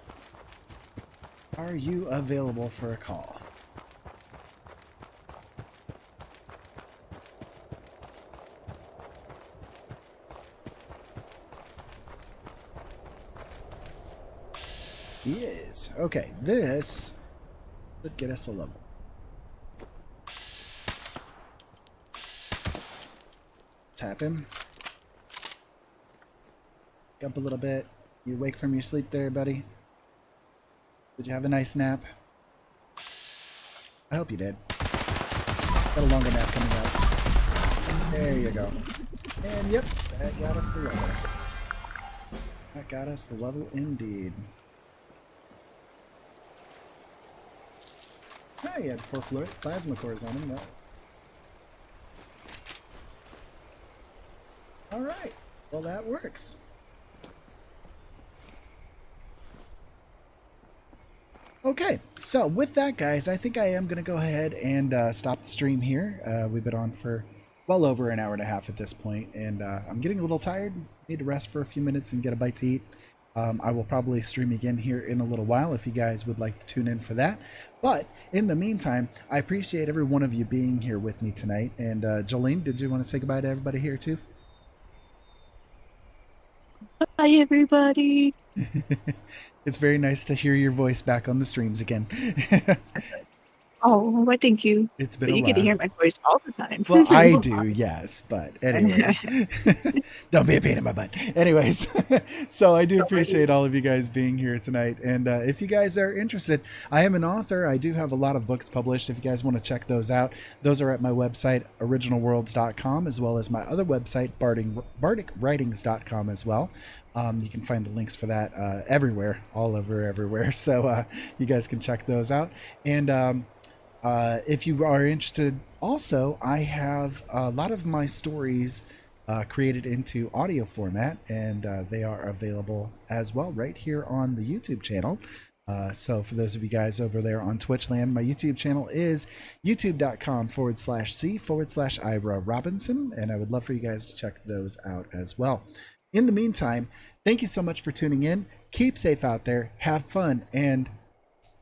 are you available for a call? He is. Okay, this should get us a level. Tap him. Up a little bit. You awake from your sleep there, buddy? Did you have a nice nap? I hope you did. Got a longer nap coming up. There you go. And yep, that got us the level. That got us the level indeed. Ah, he had 4 plasma cores on him. Alright, well that works. Okay, so with that, guys, I think I am going to go ahead and stop the stream here. We've been on for well over an hour and a half at this point, and I'm getting a little tired. Need to rest for a few minutes and get a bite to eat. I will probably stream again here in a little while if you guys would like to tune in for that. But in the meantime, I appreciate every one of you being here with me tonight. And Jolene, did you want to say goodbye to everybody here too? Bye, everybody. It's very nice to hear your voice back on the streams again. Oh, why thank you. It's been but a you while. get to hear my voice all the time. Well, I do, yes, but anyways, don't be a pain in my butt. Anyways, so I do appreciate all of you guys being here tonight. And if you guys are interested, I am an author. I do have a lot of books published. If you guys want to check those out, those are at my website, originalworlds.com, as well as my other website, bardicwritings.com as well. You can find the links for that everywhere, all over everywhere. So you guys can check those out. And if you are interested, also, I have a lot of my stories created into audio format, and they are available as well right here on the YouTube channel. So for those of you guys over there on Twitch land, my YouTube channel is youtube.com/c/Ira Robinson, and I would love for you guys to check those out as well. In the meantime, thank you so much for tuning in. Keep safe out there, have fun, and